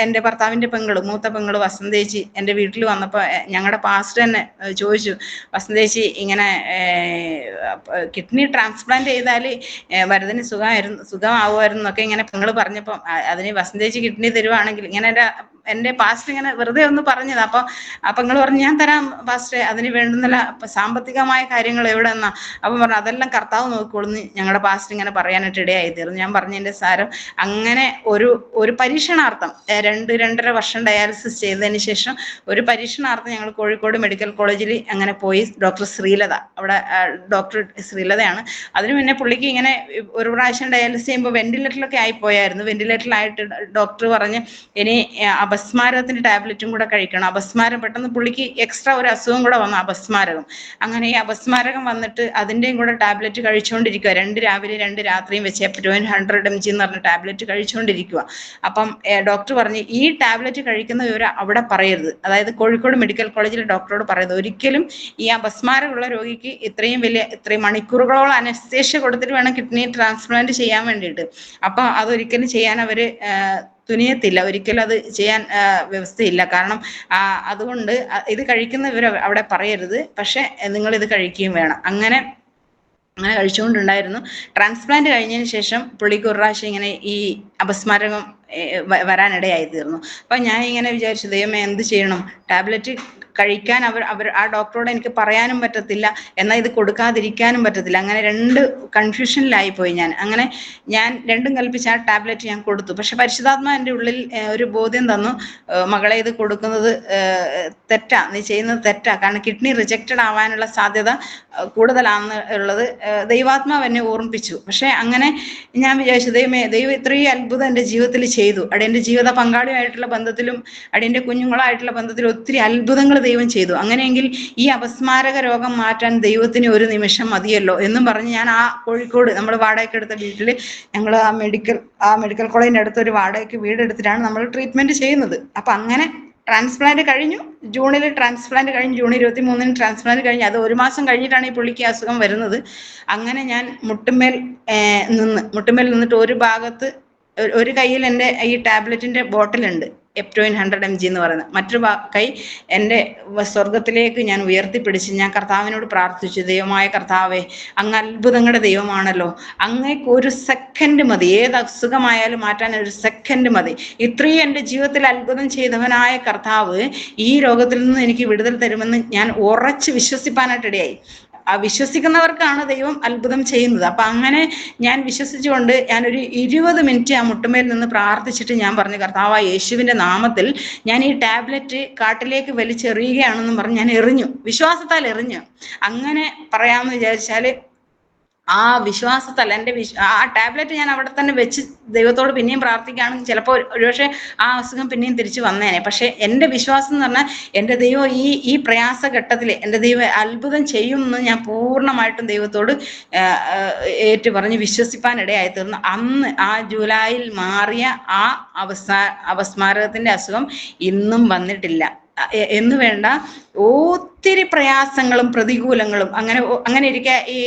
എൻ്റെ ഭർത്താവിൻ്റെ മൂത്ത പെങ്ങള് വസന്തേച്ചി എൻ്റെ വീട്ടിൽ വന്നപ്പോൾ ഞങ്ങളുടെ പാസ്റ്റർ തന്നെ ചോദിച്ചു, വസന്തേച്ചി ഇങ്ങനെ കിഡ്നി ട്രാൻസ്പ്ലാന്റ് ചെയ്ത ചെയ്താൽ വരദന് സുഖമാവുമായിരുന്നു എന്നൊക്കെ ഇങ്ങനെ നിങ്ങൾ പറഞ്ഞപ്പോൾ അതിന് വസന്തേച്ചി കിഡ്നി തരുവാണെങ്കിൽ ഇങ്ങനെ എൻ്റെ പാസ്റ്റർ ഇങ്ങനെ വെറുതെ ഒന്ന് പറഞ്ഞത്. അപ്പൊ നിങ്ങൾ പറഞ്ഞു ഞാൻ തരാം പാസ്റ്ററെ, അതിന് വേണ്ടുന്ന സാമ്പത്തികമായ കാര്യങ്ങൾ എവിടെ നിന്നാ? അപ്പം പറഞ്ഞു അതെല്ലാം കർത്താവ് നോക്കിക്കൊള്ളുന്നു ഞങ്ങളുടെ പാസ്റ്റർ ഇങ്ങനെ പറയാനായിട്ട് ഇടയായി തീർന്നു. ഞാൻ പറഞ്ഞതിന്റെ സാരം അങ്ങനെ ഒരു പരീക്ഷണാർത്ഥം 2-2.5 വർഷം ഡയാലിസിസ് ചെയ്തതിന് ശേഷം ഒരു പരീക്ഷണാർത്ഥം ഞങ്ങൾ കോഴിക്കോട് മെഡിക്കൽ കോളേജിൽ അങ്ങനെ പോയി. ഡോക്ടർ ശ്രീലത, അവിടെ ഡോക്ടർ ശ്രീലതയാണ്. അതിന് മുന്നേ പുള്ളിക്ക് ഇങ്ങനെ ഒരു പ്രാവശ്യം ഡയാലിസിസ് ചെയ്യുമ്പോൾ വെന്റിലേറ്ററിലൊക്കെ ആയിപ്പോയായിരുന്നു. വെന്റിലേറ്ററിലായിട്ട് ഡോക്ടർ പറഞ്ഞ് ഇനി അപസ്മാരത്തിന്റെ ടാബ്ലറ്റും കൂടെ കഴിക്കണം. അപസ്മാരം പെട്ടെന്ന് പുള്ളിക്ക് എക്സ്ട്രാ ഒരു അസുഖം കൂടെ വന്നു, അപസ്മാരകം. അങ്ങനെ ഈ അപസ്മാരകം വന്നിട്ട് അതിന്റെയും കൂടെ ടാബ്ലറ്റ് കഴിച്ചുകൊണ്ടിരിക്കുക. 2 രാവിലെ 2 രാത്രിയും വെച്ച് എപ്റ്റോയിൻ 100 mg എന്ന് പറഞ്ഞ ടാബ്ലറ്റ് കഴിച്ചുകൊണ്ടിരിക്കുക. അപ്പം ഡോക്ടർ പറഞ്ഞ് ഈ ടാബ്ലറ്റ് കഴിക്കുന്ന വിവരം അവിടെ പറയരുത്, അതായത് കോഴിക്കോട് മെഡിക്കൽ കോളേജിലെ ഡോക്ടറോട് പറയരുത്. ഒരിക്കലും ഈ അപസ്മാരമുള്ള രോഗിക്ക് ഇത്രയും മണിക്കൂറുകളോളം അനസ്തേഷ്യ കൊടുത്തിട്ട് വേണം കിഡ്നി ട്രാൻസ്പ്ലാന്റ് ചെയ്യാൻ വേണ്ടിയിട്ട്. അപ്പൊ അതൊരിക്കലും ചെയ്യാൻ അവര് തുനിയത്തില്ല, ഒരിക്കലും അത് ചെയ്യാൻ വ്യവസ്ഥയില്ല. കാരണം അതുകൊണ്ട് ഇത് കഴിക്കുന്നവർ അവിടെ പറയരുത്, പക്ഷെ നിങ്ങൾ ഇത് കഴിക്കുകയും വേണം. അങ്ങനെ കഴിച്ചുകൊണ്ടുണ്ടായിരുന്നു. ട്രാൻസ്പ്ലാന്റ് കഴിഞ്ഞതിന് ശേഷം പുള്ളിക്ക് ഒരു പ്രാവശ്യം ഇങ്ങനെ ഈ അപസ്മാരകം വരാനിടയായി തീർന്നു. അപ്പൊ ഞാൻ ഇങ്ങനെ വിചാരിച്ചു, ദൈവമേ എന്ത് ചെയ്യണം? ടാബ്ലറ്റ് കഴിക്കാൻ അവർ ആ ഡോക്ടറോട് എനിക്ക് പറയാനും പറ്റത്തില്ല, എന്നാൽ ഇത് കൊടുക്കാതിരിക്കാനും പറ്റത്തില്ല. അങ്ങനെ 2 കൺഫ്യൂഷനിലായി പോയി ഞാൻ. അങ്ങനെ ഞാൻ രണ്ടും കൽപ്പിച്ച് ആ ടാബ്ലറ്റ് ഞാൻ കൊടുത്തു. പക്ഷെ പരിശുദ്ധാത്മാ എൻ്റെ ഉള്ളിൽ ഒരു ബോധ്യം തന്നു, മകളെ ഇത് കൊടുക്കുന്നത് തെറ്റാ, നീ ചെയ്യുന്നത് തെറ്റാ, കാരണം കിഡ്നി റിജക്റ്റഡ് ആവാനുള്ള സാധ്യത കൂടുതലാണെന്ന് ഉള്ളത് ദൈവാത്മാവ് എന്നെ ഓർമ്മിപ്പിച്ചു. പക്ഷെ അങ്ങനെ ഞാൻ വിചാരിച്ചു, ദൈവം ഇത്രയും അത്ഭുതം എൻ്റെ ജീവിതത്തിൽ ചെയ്തു. അടിയൻ്റെ ജീവിത പങ്കാളിയായിട്ടുള്ള ബന്ധത്തിലും അടിയൻ്റെ കുഞ്ഞുങ്ങളായിട്ടുള്ള ബന്ധത്തിലും ഒത്തിരി അത്ഭുതങ്ങൾ ദൈവം ചെയ്തു. അങ്ങനെയെങ്കിൽ ഈ അപസ്മാരക രോഗം മാറ്റാൻ ദൈവത്തിന് ഒരു നിമിഷം മതിയല്ലോ എന്നും പറഞ്ഞ് ഞാൻ ആ കോഴിക്കോട് നമ്മൾ വാടകയ്ക്ക് എടുത്ത വീട്ടിൽ, ഞങ്ങൾ ആ മെഡിക്കൽ കോളേജിൻ്റെ അടുത്ത് ഒരു വാടകയ്ക്ക് വീടെടുത്തിട്ടാണ് നമ്മൾ ട്രീറ്റ്മെന്റ് ചെയ്യുന്നത്. അപ്പൊ അങ്ങനെ ട്രാൻസ്പ്ലാന്റ് കഴിഞ്ഞു. ജൂണിൽ ട്രാൻസ്പ്ലാന്റ് കഴിഞ്ഞു, ജൂൺ 23-ന് ട്രാൻസ്പ്ലാന്റ് കഴിഞ്ഞു. അത് 1 മാസം കഴിഞ്ഞിട്ടാണ് ഈ പുള്ളിക്ക് അസുഖം വരുന്നത്. അങ്ങനെ ഞാൻ മുട്ടുമേൽ നിന്നിട്ട് ഒരു ഭാഗത്ത് ഒരു കയ്യിൽ എൻ്റെ ഈ ടാബ്ലറ്റിന്റെ ബോട്ടിലുണ്ട്, എപ്റ്റോയിൻ 100 mg എന്ന് പറയുന്നത്. മറ്റൊരു കൈ എൻ്റെ സ്വർഗത്തിലേക്ക് ഞാൻ ഉയർത്തിപ്പിടിച്ച് ഞാൻ കർത്താവിനോട് പ്രാർത്ഥിച്ചു, ദൈവമായ കർത്താവേ, അങ്ങ് അത്ഭുതങ്ങളുടെ ദൈവമാണല്ലോ, അങ്ങേക്ക് 1 സെക്കൻഡ് മതി, ഏത് അസുഖമായാലും മാറ്റാൻ 1 സെക്കൻഡ് മതി. ഇത്രയും എൻ്റെ ജീവിതത്തിൽ അത്ഭുതം ചെയ്തവനായ കർത്താവ് ഈ രോഗത്തിൽ നിന്ന് എനിക്ക് വിടുതൽ തരുമെന്ന് ഞാൻ ഉറച്ച് വിശ്വസിപ്പാനായിട്ടിടയായി. വിശ്വസിക്കുന്നവർക്കാണ് ദൈവം അത്ഭുതം ചെയ്യുന്നത്. അപ്പൊ അങ്ങനെ ഞാൻ വിശ്വസിച്ചുകൊണ്ട് ഞാനൊരു 20 മിനിറ്റ് ആ മുട്ടുമേൽ നിന്ന് പ്രാർത്ഥിച്ചിട്ട് ഞാൻ പറഞ്ഞു, കർത്താവായ യേശുവിന്റെ നാമത്തിൽ ഞാൻ ഈ ടാബ്ലറ്റ് കാട്ടിലേക്ക് വലിച്ചെറിയുകയാണെന്നും പറഞ്ഞ് ഞാൻ എറിഞ്ഞു, വിശ്വാസത്താൽ എറിഞ്ഞു. അങ്ങനെ പറയാമെന്ന് വിചാരിച്ചാല് ആ വിശ്വാസത്താൽ ആ ടാബ്ലറ്റ് ഞാൻ അവിടെ തന്നെ വെച്ച് ദൈവത്തോട് പിന്നെയും പ്രാർത്ഥിക്കുകയാണെങ്കിൽ ചിലപ്പോൾ ഒരുപക്ഷെ ആ അസുഖം പിന്നെയും തിരിച്ചു വന്നേനെ. പക്ഷെ എൻ്റെ വിശ്വാസം എന്ന് പറഞ്ഞാൽ എൻ്റെ ദൈവം ഈ പ്രയാസഘട്ടത്തിൽ എൻ്റെ ദൈവം അത്ഭുതം ചെയ്യുമെന്ന് ഞാൻ പൂർണ്ണമായിട്ടും ദൈവത്തോട് ഏറ്റു പറഞ്ഞ് വിശ്വസിപ്പാനിടയായി തീർന്നു. അന്ന് ആ ജൂലൈയിൽ മാറിയ ആ അപസ്മാരകത്തിന്റെ അസുഖം ഇന്നും വന്നിട്ടില്ല എന്ന് വേണ്ട. ഒത്തിരി പ്രയാസങ്ങളും പ്രതികൂലങ്ങളും അങ്ങനെ ഇരിക്കെ ഈ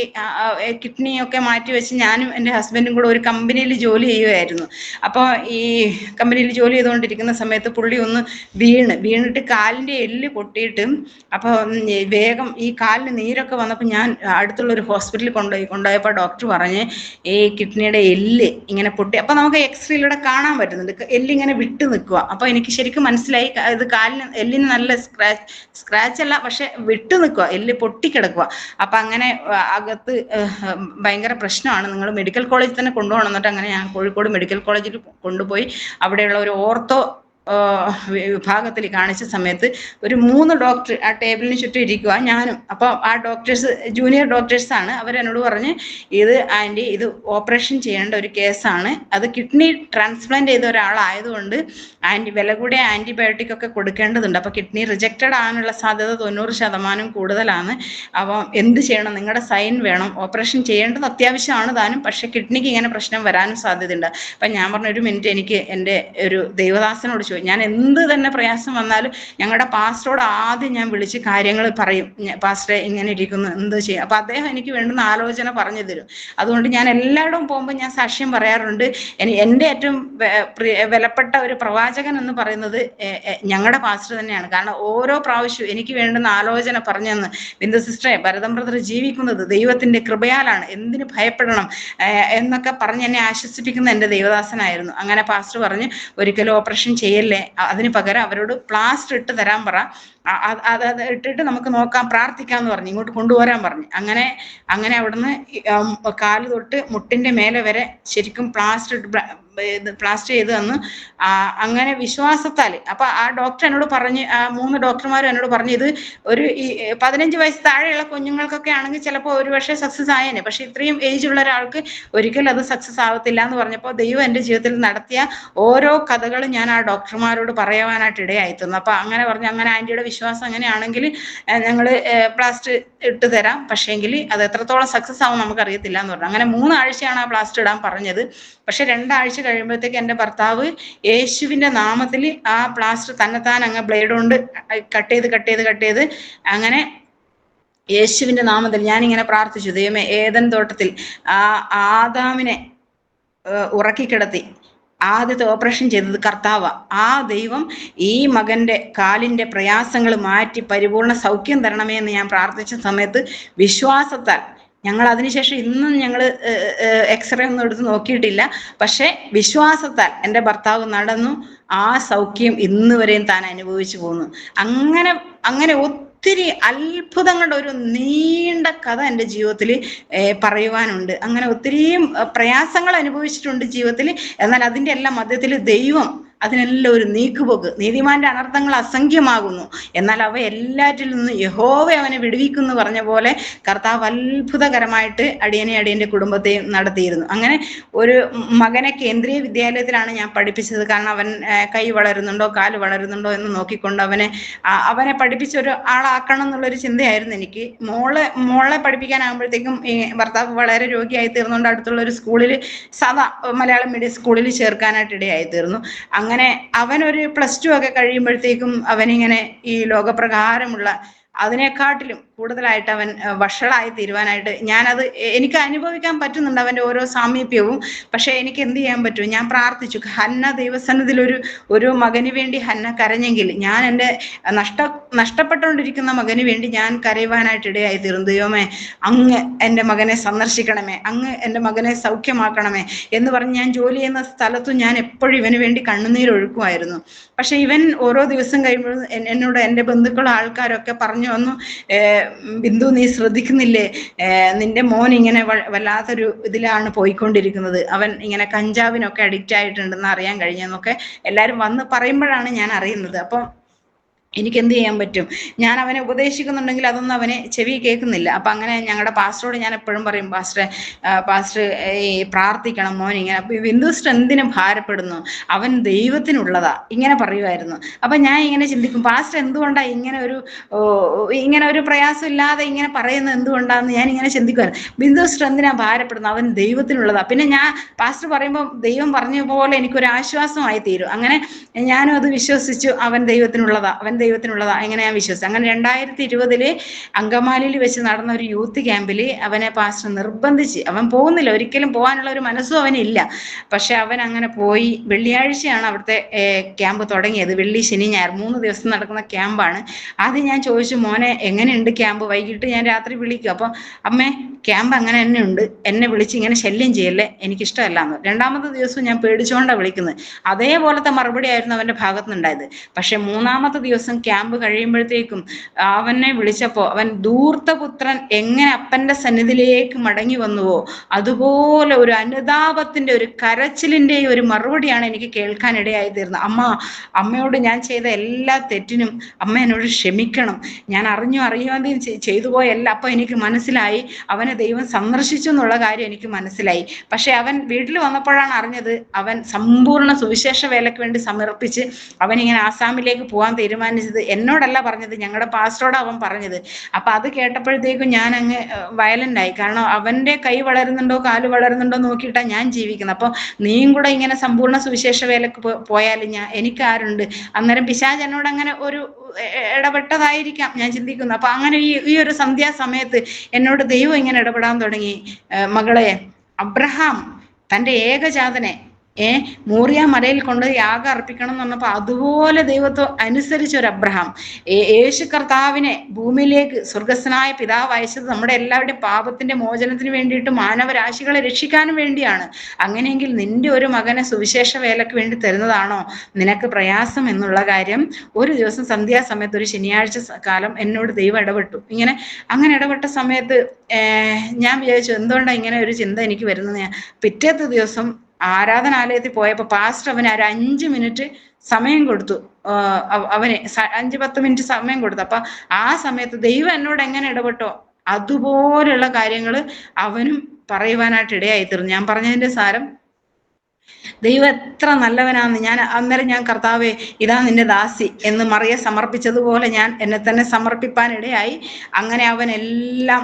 കിഡ്നിയൊക്കെ മാറ്റി വെച്ച് ഞാനും എൻ്റെ ഹസ്ബൻഡും കൂടെ ഒരു കമ്പനിയിൽ ജോലി ചെയ്യുമായിരുന്നു. അപ്പോൾ ഈ കമ്പനിയിൽ ജോലി ചെയ്തുകൊണ്ടിരിക്കുന്ന സമയത്ത് പുള്ളി ഒന്ന് വീണിട്ട് കാലിൻ്റെ എല്ല് പൊട്ടിയിട്ട്, അപ്പോൾ വേഗം ഈ കാലിന് നീരൊക്കെ വന്നപ്പോൾ ഞാൻ അടുത്തുള്ള ഒരു ഹോസ്പിറ്റലിൽ കൊണ്ടുപോയപ്പോൾ ഡോക്ടർ പറഞ്ഞ് ഈ കിഡ്നിയുടെ എല്ല് ഇങ്ങനെ പൊട്ടി. അപ്പോൾ നമുക്ക് എക്സ്റേയിലൂടെ കാണാൻ പറ്റുന്നുണ്ട്, എല്ലിങ്ങനെ വിട്ടു നിൽക്കുക. അപ്പോൾ എനിക്ക് ശരിക്കും മനസ്സിലായി ഇത് എല്ലിന് നല്ല സ്ക്രാച്ച് അല്ല, പക്ഷെ വിട്ടു നിൽക്കുക, എല്ല് പൊട്ടിക്കിടക്കുക. അപ്പൊ അങ്ങനെ അകത്ത് ഭയങ്കര പ്രശ്നമാണ്, നിങ്ങൾ മെഡിക്കൽ കോളേജിൽ തന്നെ കൊണ്ടുപോകണം. എന്നിട്ട് അങ്ങനെ ഞാൻ കോഴിക്കോട് മെഡിക്കൽ കോളേജിൽ കൊണ്ടുപോയി അവിടെയുള്ള ഒരു ഓർത്തോ വിഭാഗത്തിൽ കാണിച്ച സമയത്ത് ഒരു 3 ഡോക്ടർ ആ ടേബിളിന് ചുറ്റും ഇരിക്കുക, ഞാനും. അപ്പോൾ ആ ഡോക്ടേഴ്സ് ജൂനിയർ ഡോക്ടേഴ്സാണ്. അവരെന്നോട് പറഞ്ഞ് ഇത് ആൻറ്റി ഇത് ഓപ്പറേഷൻ ചെയ്യേണ്ട ഒരു കേസാണ്, അത് കിഡ്നി ട്രാൻസ്പ്ലാന്റ് ചെയ്ത ഒരാളായതുകൊണ്ട് വില കൂടിയ ആന്റിബയോട്ടിക് ഒക്കെ കൊടുക്കേണ്ടതുണ്ട്. അപ്പോൾ കിഡ്നി റിജക്റ്റഡ് ആകാനുള്ള സാധ്യത 90% കൂടുതലാണ്. അപ്പോൾ എന്ത് ചെയ്യണം, നിങ്ങളുടെ സൈൻ വേണം, ഓപ്പറേഷൻ ചെയ്യേണ്ടത് അത്യാവശ്യമാണ് താനും, പക്ഷെ കിഡ്നിക്ക് ഇങ്ങനെ പ്രശ്നം വരാനും സാധ്യതയുണ്ട്. അപ്പം ഞാൻ പറഞ്ഞ 1 മിനിറ്റ് എനിക്ക് എൻ്റെ ഒരു ദൈവദാസനോട് വിശ്വസിച്ചു. ഞാൻ എന്ത് തന്നെ പ്രയാസം വന്നാലും ഞങ്ങളുടെ പാസ്റ്ററോട് ആദ്യം ഞാൻ വിളിച്ച് കാര്യങ്ങൾ പറയും. പാസ്റ്ററെ ഇങ്ങനെ ഇരിക്കുന്നു, എന്ത് ചെയ്യും. അപ്പൊ അദ്ദേഹം എനിക്ക് വേണ്ടുന്ന ആലോചന പറഞ്ഞു തരും. അതുകൊണ്ട് ഞാൻ എല്ലായിടവും പോകുമ്പോൾ ഞാൻ സാക്ഷ്യം പറയാറുണ്ട്. എൻ്റെ ഏറ്റവും വിലപ്പെട്ട ഒരു പ്രവാചകൻ എന്ന് പറയുന്നത് ഞങ്ങളുടെ പാസ്റ്റർ തന്നെയാണ്. കാരണം ഓരോ പ്രാവശ്യവും എനിക്ക് വേണ്ടുന്ന ആലോചന പറഞ്ഞെന്ന്, ബിന്ദു സിസ്റ്ററെ, ഭരതം ബ്രദർ ജീവിക്കുന്നത് ദൈവത്തിന്റെ കൃപയാലാണ്, എന്തിനു ഭയപ്പെടണം എന്നൊക്കെ പറഞ്ഞ് എന്നെ ആശ്വസിപ്പിക്കുന്ന എൻ്റെ ദൈവദാസനായിരുന്നു. അങ്ങനെ പാസ്റ്റർ പറഞ്ഞ്, ഒരിക്കലും ഓപ്പറേഷൻ ചെയ്യല്ലേ, അതിന് പകരം അവരോട് പ്ലാസ്റ്റർ ഇട്ട് തരാൻ പറ, അത് ഇട്ടിട്ട് നമുക്ക് നോക്കാം, പ്രാർത്ഥിക്കാന്ന് പറഞ്ഞു, ഇങ്ങോട്ട് കൊണ്ടുവരാൻ പറഞ്ഞു. അങ്ങനെ അവിടുന്ന് കാല് തൊട്ട് മുട്ടിന്റെ മേലെ വരെ ശരിക്കും പ്ലാസ്റ്റർ ചെയ്ത് തന്നു. അങ്ങനെ വിശ്വാസത്താൽ. അപ്പൊ ആ ഡോക്ടർ എന്നോട് പറഞ്ഞ്, ആ 3 ഡോക്ടർമാരും എന്നോട് പറഞ്ഞു, ഇത് ഒരു 15 വയസ്സ് താഴെയുള്ള കുഞ്ഞുങ്ങൾക്കൊക്കെ ആണെങ്കിൽ ചിലപ്പോൾ ഒരു പക്ഷേ സക്സസ് ആയേനെ, പക്ഷെ ഇത്രയും ഏജ് ഉള്ള ഒരാൾക്ക് ഒരിക്കലും അത് സക്സസ് ആവത്തില്ല എന്ന് പറഞ്ഞപ്പോൾ ദൈവം എൻ്റെ ജീവിതത്തിൽ നടത്തിയ ഓരോ കഥകളും ഞാൻ ആ ഡോക്ടർമാരോട് പറയാനായിട്ട് ഇടയായിത്തീർന്നു. അപ്പൊ അങ്ങനെ പറഞ്ഞു, അങ്ങനെ ആന്റിയുടെ വിശ്വാസം അങ്ങനെയാണെങ്കിൽ ഞങ്ങൾ പ്ലാസ്റ്റർ ഇട്ട് തരാം, പക്ഷേങ്കിൽ അത് എത്രത്തോളം സക്സസ് ആവും നമുക്കറിയത്തില്ല എന്ന് പറഞ്ഞു. അങ്ങനെ 3 ആഴ്ചയാണ് ആ പ്ലാസ്റ്റർ ഇടാൻ പറഞ്ഞത്. പക്ഷെ 2 ആഴ്ച കഴിയുമ്പോഴത്തേക്ക് എൻ്റെ ഭർത്താവ് യേശുവിന്റെ നാമത്തിൽ ആ പ്ലാസ്റ്റർ തന്നെത്താൻ അങ്ങ് ബ്ലേഡ് കൊണ്ട് കട്ട് ചെയ്ത് അങ്ങനെ യേശുവിന്റെ നാമത്തിൽ ഞാനിങ്ങനെ പ്രാർത്ഥിച്ചു, ദൈവമേ, ഏദൻ തോട്ടത്തിൽ ആദാമിനെ ഉറക്കിക്കിടത്തി ആദ്യത്തെ ഓപ്പറേഷൻ ചെയ്തത് കർത്താവ, ആ ദൈവം ഈ മകന്റെ കാലിന്റെ പ്രയാസങ്ങൾ മാറ്റി പരിപൂർണ സൗഖ്യം തരണമേ എന്ന് ഞാൻ പ്രാർത്ഥിച്ച സമയത്ത് വിശ്വാസത്താൽ ഞങ്ങൾ അതിനുശേഷം ഇന്നും ഞങ്ങൾ എക്സ്റേ ഒന്നും എടുത്ത് നോക്കിയിട്ടില്ല. പക്ഷെ വിശ്വാസത്താൽ എൻ്റെ ഭർത്താവ് നടന്നു, ആ സൗഖ്യം ഇന്ന് വരെയും താൻ അനുഭവിച്ചു പോകുന്നു. അങ്ങനെ ഒത്തിരി അത്ഭുതങ്ങളുടെ ഒരു നീണ്ട കഥ എൻ്റെ ജീവിതത്തിൽ പറയുവാനുണ്ട്. അങ്ങനെ ഒത്തിരിയും പ്രയാസങ്ങൾ അനുഭവിച്ചിട്ടുണ്ട് ജീവിതത്തിൽ. എന്നാൽ അതിൻ്റെ എല്ലാം മധ്യത്തിൽ ദൈവം അതിനെല്ലാം ഒരു നീക്കുപോക്ക്. നീതിമാന്റെ അനർത്ഥങ്ങൾ അസംഖ്യമാകുന്നു, എന്നാൽ അവ എല്ലാറ്റിൽ നിന്നും യഹോവ അവനെ വിടുവിക്കുന്നു പറഞ്ഞ പോലെ കർത്താവ് അത്ഭുതകരമായിട്ട് അടിയന്റെ കുടുംബത്തെയും നടത്തിയിരുന്നു. അങ്ങനെ ഒരു മകനെ കേന്ദ്രീയ വിദ്യാലയത്തിലാണ് ഞാൻ പഠിപ്പിച്ചത്. കാരണം അവൻ കൈ വളരുന്നുണ്ടോ കാല് വളരുന്നുണ്ടോ എന്ന് നോക്കിക്കൊണ്ട് അവനെ പഠിപ്പിച്ചൊരു ആളാക്കണം എന്നുള്ളൊരു ചിന്തയായിരുന്നു എനിക്ക്. മോളെ പഠിപ്പിക്കാനാകുമ്പോഴത്തേക്കും ഈ ഭർത്താവ് വളരെ രോഗിയായി തീർന്നുകൊണ്ട് അടുത്തുള്ള ഒരു സ്കൂളിൽ, സാധാ മലയാളം മീഡിയം സ്കൂളിൽ ചേർക്കാനായിട്ട് ഇടയായി തീർന്നു. അങ്ങനെ അവനൊരു +2 ഒക്കെ കഴിയുമ്പോഴത്തേക്കും അവനിങ്ങനെ ഈ ലോകപ്രകാരമുള്ള അതിനെക്കാട്ടിലും കൂടുതലായിട്ട് അവൻ വഷളായി തീരുവാനായിട്ട് എനിക്ക് അനുഭവിക്കാൻ പറ്റുന്നുണ്ട് അവൻ്റെ ഓരോ സാമീപ്യവും. പക്ഷെ എനിക്ക് എന്ത് ചെയ്യാൻ പറ്റും? ഞാൻ പ്രാർത്ഥിച്ചു. ഹന്ന ദൈവസന്നിധിയിൽ ഒരു മകന് വേണ്ടി ഹന്ന കരഞ്ഞെങ്കിൽ ഞാൻ എൻ്റെ നഷ്ടപ്പെട്ടുകൊണ്ടിരിക്കുന്ന മകന് വേണ്ടി ഞാൻ കരയുവാനായിട്ട് ഇടയായി തീർന്നു. ദൈവമേ, അങ്ങ് എൻ്റെ മകനെ സന്ദർശിക്കണമേ, അങ്ങ് എൻ്റെ മകനെ സൗഖ്യമാക്കണമേ എന്ന് പറഞ്ഞ് ഞാൻ ജോലി ചെയ്യുന്ന സ്ഥലത്തും ഞാൻ എപ്പോഴും ഇവന് വേണ്ടി കണ്ണുനീരൊഴുക്കുമായിരുന്നു. പക്ഷെ ഇവൻ ഓരോ ദിവസം കഴിയുമ്പോഴും എന്നോട് എൻ്റെ ബന്ധുക്കളും ആൾക്കാരൊക്കെ പറഞ്ഞു വന്നു, ബിന്ദു, നീ ശ്രദ്ധിക്കുന്നില്ലേ, നിന്റെ മോൻ ഇങ്ങനെ വല്ലാത്തൊരു ഇതിലാണ് പോയിക്കൊണ്ടിരിക്കുന്നത്, അവൻ ഇങ്ങനെ കഞ്ചാവിനൊക്കെ അഡിക്റ്റ് ആയിട്ടുണ്ടെന്ന് അറിയാൻ കഴിഞ്ഞെന്നൊക്കെ എല്ലാവരും വന്ന് പറയുമ്പോഴാണ് ഞാൻ അറിയുന്നത്. അപ്പം എനിക്ക് എന്ത് ചെയ്യാൻ പറ്റും? ഞാൻ അവനെ ഉപദേശിക്കുന്നുണ്ടെങ്കിൽ അതൊന്നും അവനെ ചെവി കേൾക്കുന്നില്ല. അപ്പൊ അങ്ങനെ ഞങ്ങളുടെ പാസ്റ്ററോട് ഞാൻ എപ്പോഴും പറയും, പാസ്റ്റർ ഈ പ്രാർത്ഥിക്കണം മോൻ ഇങ്ങനെ. അപ്പൊ ബിന്ദു എന്തിനു ഭാരപ്പെടുന്നു, അവൻ ദൈവത്തിനുള്ളതാ, ഇങ്ങനെ പറയുമായിരുന്നു. അപ്പൊ ഞാൻ ഇങ്ങനെ ചിന്തിക്കും, പാസ്റ്റർ എന്തുകൊണ്ടാ ഇങ്ങനെ ഒരു പ്രയാസം ഇല്ലാതെ ഇങ്ങനെ പറയുന്നത് എന്തുകൊണ്ടാന്ന് ഞാൻ ഇങ്ങനെ ചിന്തിക്കുമായിരുന്നു. ബിന്ദു എന്തിനാ ഭാരപ്പെടുന്നു, അവൻ ദൈവത്തിനുള്ളതാ. പിന്നെ ഞാൻ പാസ്റ്റർ പറയുമ്പോൾ ദൈവം പറഞ്ഞ പോലെ എനിക്കൊരു ആശ്വാസമായി തീരും. അങ്ങനെ ഞാനും അത് വിശ്വസിച്ചു, അവൻ ദൈവത്തിനുള്ളതാ ഇങ്ങനെ ഞാൻ വിശ്വസിച്ചു. അങ്ങനെ 2020 അങ്കമാലിയിൽ വെച്ച് നടന്ന ഒരു യൂത്ത് ക്യാമ്പിൽ അവനെ പാസ്റ്റർ നിർബന്ധിച്ച്, അവൻ പോകുന്നില്ല, ഒരിക്കലും പോകാനുള്ള ഒരു മനസ്സും അവനില്ല. പക്ഷെ അവൻ അങ്ങനെ പോയി. വെള്ളിയാഴ്ചയാണ് അവിടുത്തെ ക്യാമ്പ് തുടങ്ങിയത്. വെള്ളി, ശനി, ഞായർ 3 ദിവസം നടക്കുന്ന ക്യാമ്പാണ്. ആദ്യം ഞാൻ ചോദിച്ചു, മോനെ എങ്ങനെയുണ്ട് ക്യാമ്പ്? വൈകിട്ട് ഞാൻ രാത്രി വിളിക്കും. അപ്പം അമ്മേ, ക്യാമ്പ് അങ്ങനെ തന്നെ ഉണ്ട്, എന്നെ വിളിച്ച് ഇങ്ങനെ ശല്യം ചെയ്യല്ലേ, എനിക്കിഷ്ടമല്ല എന്ന്. 2ാമത്തെ ദിവസം ഞാൻ പേടിച്ചുകൊണ്ടാണ് വിളിക്കുന്നത്. അതേപോലത്തെ മറുപടി ആയിരുന്നു അവൻ്റെ ഭാഗത്തുനിന്നുണ്ടായത്. പക്ഷെ 3ാമത്തെ ദിവസം ക്യാമ്പ് കഴിയുമ്പോഴത്തേക്കും അവനെ വിളിച്ചപ്പോൾ അവൻ ധൂർത്തപുത്രൻ എങ്ങനെ അപ്പന്റെ സന്നിധിയിലേക്ക് മടങ്ങി വന്നുവോ അതുപോലെ ഒരു അനുതാപത്തിന്റെ, ഒരു കരച്ചിലിന്റെ ഒരു മറുപടിയാണ് എനിക്ക് കേൾക്കാനിടയായി തീർന്നത്. അമ്മയോട് ഞാൻ ചെയ്ത എല്ലാ തെറ്റിനും അമ്മ എന്നോട് ക്ഷമിക്കണം, ഞാൻ അറിയാതെയും ചെയ്തു പോയല്ല. അപ്പൊ എനിക്ക് മനസ്സിലായി അവനെ ദൈവം സന്ദർശിച്ചു എന്നുള്ള കാര്യം എനിക്ക് മനസ്സിലായി. പക്ഷെ അവൻ വീട്ടിൽ വന്നപ്പോഴാണ് അറിഞ്ഞത് അവൻ സമ്പൂർണ്ണ സുവിശേഷ വേലയ്ക്ക് വേണ്ടി സമർപ്പിച്ച് അവൻ ഇങ്ങനെ ആസാമിലേക്ക് പോകാൻ തീരുമാനിച്ചത് എന്നോടല്ല പറഞ്ഞത്, ഞങ്ങളുടെ പാസ്റ്ററോട് അവൻ പറഞ്ഞത്. അപ്പൊ അത് കേട്ടപ്പോഴത്തേക്കും ഞാൻ അങ്ങ് വയലന്റ് ആയി. കാരണം അവന്റെ കൈ വളരുന്നുണ്ടോ കാല് വളരുന്നുണ്ടോ നോക്കിയിട്ടാണ് ഞാൻ ജീവിക്കുന്നത്. അപ്പൊ നീയും കൂടെ ഇങ്ങനെ സമ്പൂർണ്ണ സുവിശേഷ വേലക്ക് പോയാലും എനിക്കാരുണ്ട്. അന്നേരം പിശാച് എന്നോട് അങ്ങനെ ഒരു ഇടപെട്ടതായിരിക്കാം ഞാൻ ചിന്തിക്കുന്നു. അപ്പൊ അങ്ങനെ ഈ ഒരു സന്ധ്യാസമയത്ത് എന്നോട് ദൈവം ഇങ്ങനെ ഇടപെടാൻ തുടങ്ങി. മകളെ, അബ്രഹാം തന്റെ ഏകജാതനെ മോറിയ മലയിൽ കൊണ്ട് യാഗം അർപ്പിക്കണം എന്ന് പറഞ്ഞപ്പോ അതുപോലെ ദൈവത്തെ അനുസരിച്ച ഒരു അബ്രഹാം യേശു കർത്താവിനെ ഭൂമിയിലേക്ക് സ്വർഗസ്ഥനായ പിതാവ് അയച്ചത് നമ്മുടെ എല്ലാവരുടെയും പാപത്തിന്റെ മോചനത്തിന് വേണ്ടിയിട്ട് മാനവരാശികളെ രക്ഷിക്കാനും വേണ്ടിയാണ്. അങ്ങനെയെങ്കിൽ നിന്റെ ഒരു മകനെ സുവിശേഷ വേലക്ക് വേണ്ടി തരുന്നതാണോ നിനക്ക് പ്രയാസം എന്നുള്ള കാര്യം ഒരു ദിവസം സന്ധ്യാസമയത്ത് ഒരു ശനിയാഴ്ച കാലം എന്നോട് ദൈവം ഇടപെട്ടു. അങ്ങനെ ഇടപെട്ട സമയത്ത് ഞാൻ വിചാരിച്ചു എന്തുകൊണ്ടാണ് ഇങ്ങനെ ഒരു ചിന്ത എനിക്ക് വരുന്നത്. പിറ്റേത്തെ ദിവസം ആരാധനാലയത്തിൽ പോയപ്പോൾ പാസ്റ്റർ അവന് ഒരു 5 മിനിറ്റ് സമയം കൊടുത്തു. അവന് 5-10 മിനിറ്റ് സമയം കൊടുത്തു. അപ്പൊ ആ സമയത്ത് ദൈവം എന്നോട് എങ്ങനെ ഇടപെട്ടോ അതുപോലുള്ള കാര്യങ്ങൾ അവനും പറയുവാനായിട്ട് ഇടയായി തീർന്നു. ഞാൻ പറഞ്ഞതിന്റെ സാരം, ദൈവം എത്ര നല്ലവനാന്ന് അന്നേരം ഞാൻ കർത്താവേ ഇതാ നിന്റെ ദാസി എന്ന് മറിയെ സമർപ്പിച്ചതുപോലെ ഞാൻ എന്നെ തന്നെ സമർപ്പിപ്പാനിടയായി. അങ്ങനെ അവൻ എല്ലാം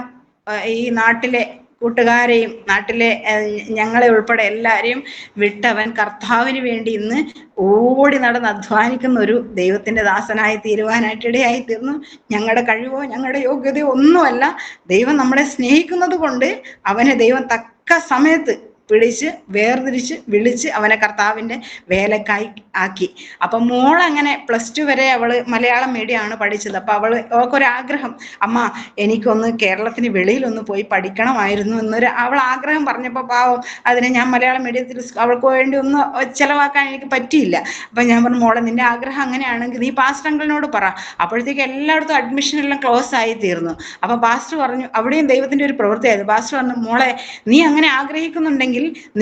ഈ നാട്ടിലെ കൂട്ടുകാരെയും നാട്ടിലെ ഞങ്ങളെ ഉൾപ്പെടെ എല്ലാവരെയും വിട്ടവൻ കർത്താവിന് വേണ്ടി ഇന്ന് ഓടി നടന്ന് അധ്വാനിക്കുന്ന ഒരു ദൈവത്തിന്റെ ദാസനായി തീരുവാനായിട്ട് ഇടയായി തീർന്നു. ഞങ്ങളുടെ കഴിവോ ഞങ്ങളുടെ യോഗ്യതയോ ഒന്നുമല്ല, ദൈവം നമ്മളെ സ്നേഹിക്കുന്നത് കൊണ്ട് അവനെ ദൈവം തക്ക സമയത്ത് പിടിച്ച് വേർതിരിച്ച് വിളിച്ച് അവനെ കർത്താവിന്റെ വേലക്കായി ആക്കി. അപ്പൊ മോൾ അങ്ങനെ +2 വരെ അവള് മലയാളം മീഡിയമാണ് പഠിച്ചത്. അപ്പൊ അവൾക്കൊരാഗ്രഹം, അമ്മ എനിക്കൊന്ന് കേരളത്തിന് വെളിയിലൊന്ന് പോയി പഠിക്കണമായിരുന്നു അവൾ ആഗ്രഹം പറഞ്ഞപ്പോ പാവം അതിനെ ഞാൻ മലയാളം മീഡിയത്തിൽ അവൾക്ക് വേണ്ടി ഒന്ന് ചെലവാക്കാൻ എനിക്ക് പറ്റിയില്ല. അപ്പൊ ഞാൻ പറഞ്ഞു, മോളെ നിന്റെ ആഗ്രഹം അങ്ങനെയാണെങ്കിൽ നീ പാസ്റ്റർ അങ്കിളിനോട് പറ. അപ്പോഴത്തേക്ക് എല്ലായിടത്തും അഡ്മിഷൻ എല്ലാം ക്ലോസ് ആയി തീർന്നു. അപ്പൊ പാസ്റ്റർ പറഞ്ഞു, അവിടെയും ദൈവത്തിന്റെ ഒരു പ്രവൃത്തിയായിരുന്നു. പാസ്റ്റർ പറഞ്ഞു, മോളെ നീ അങ്ങനെ ആഗ്രഹിക്കുന്നുണ്ടെങ്കിൽ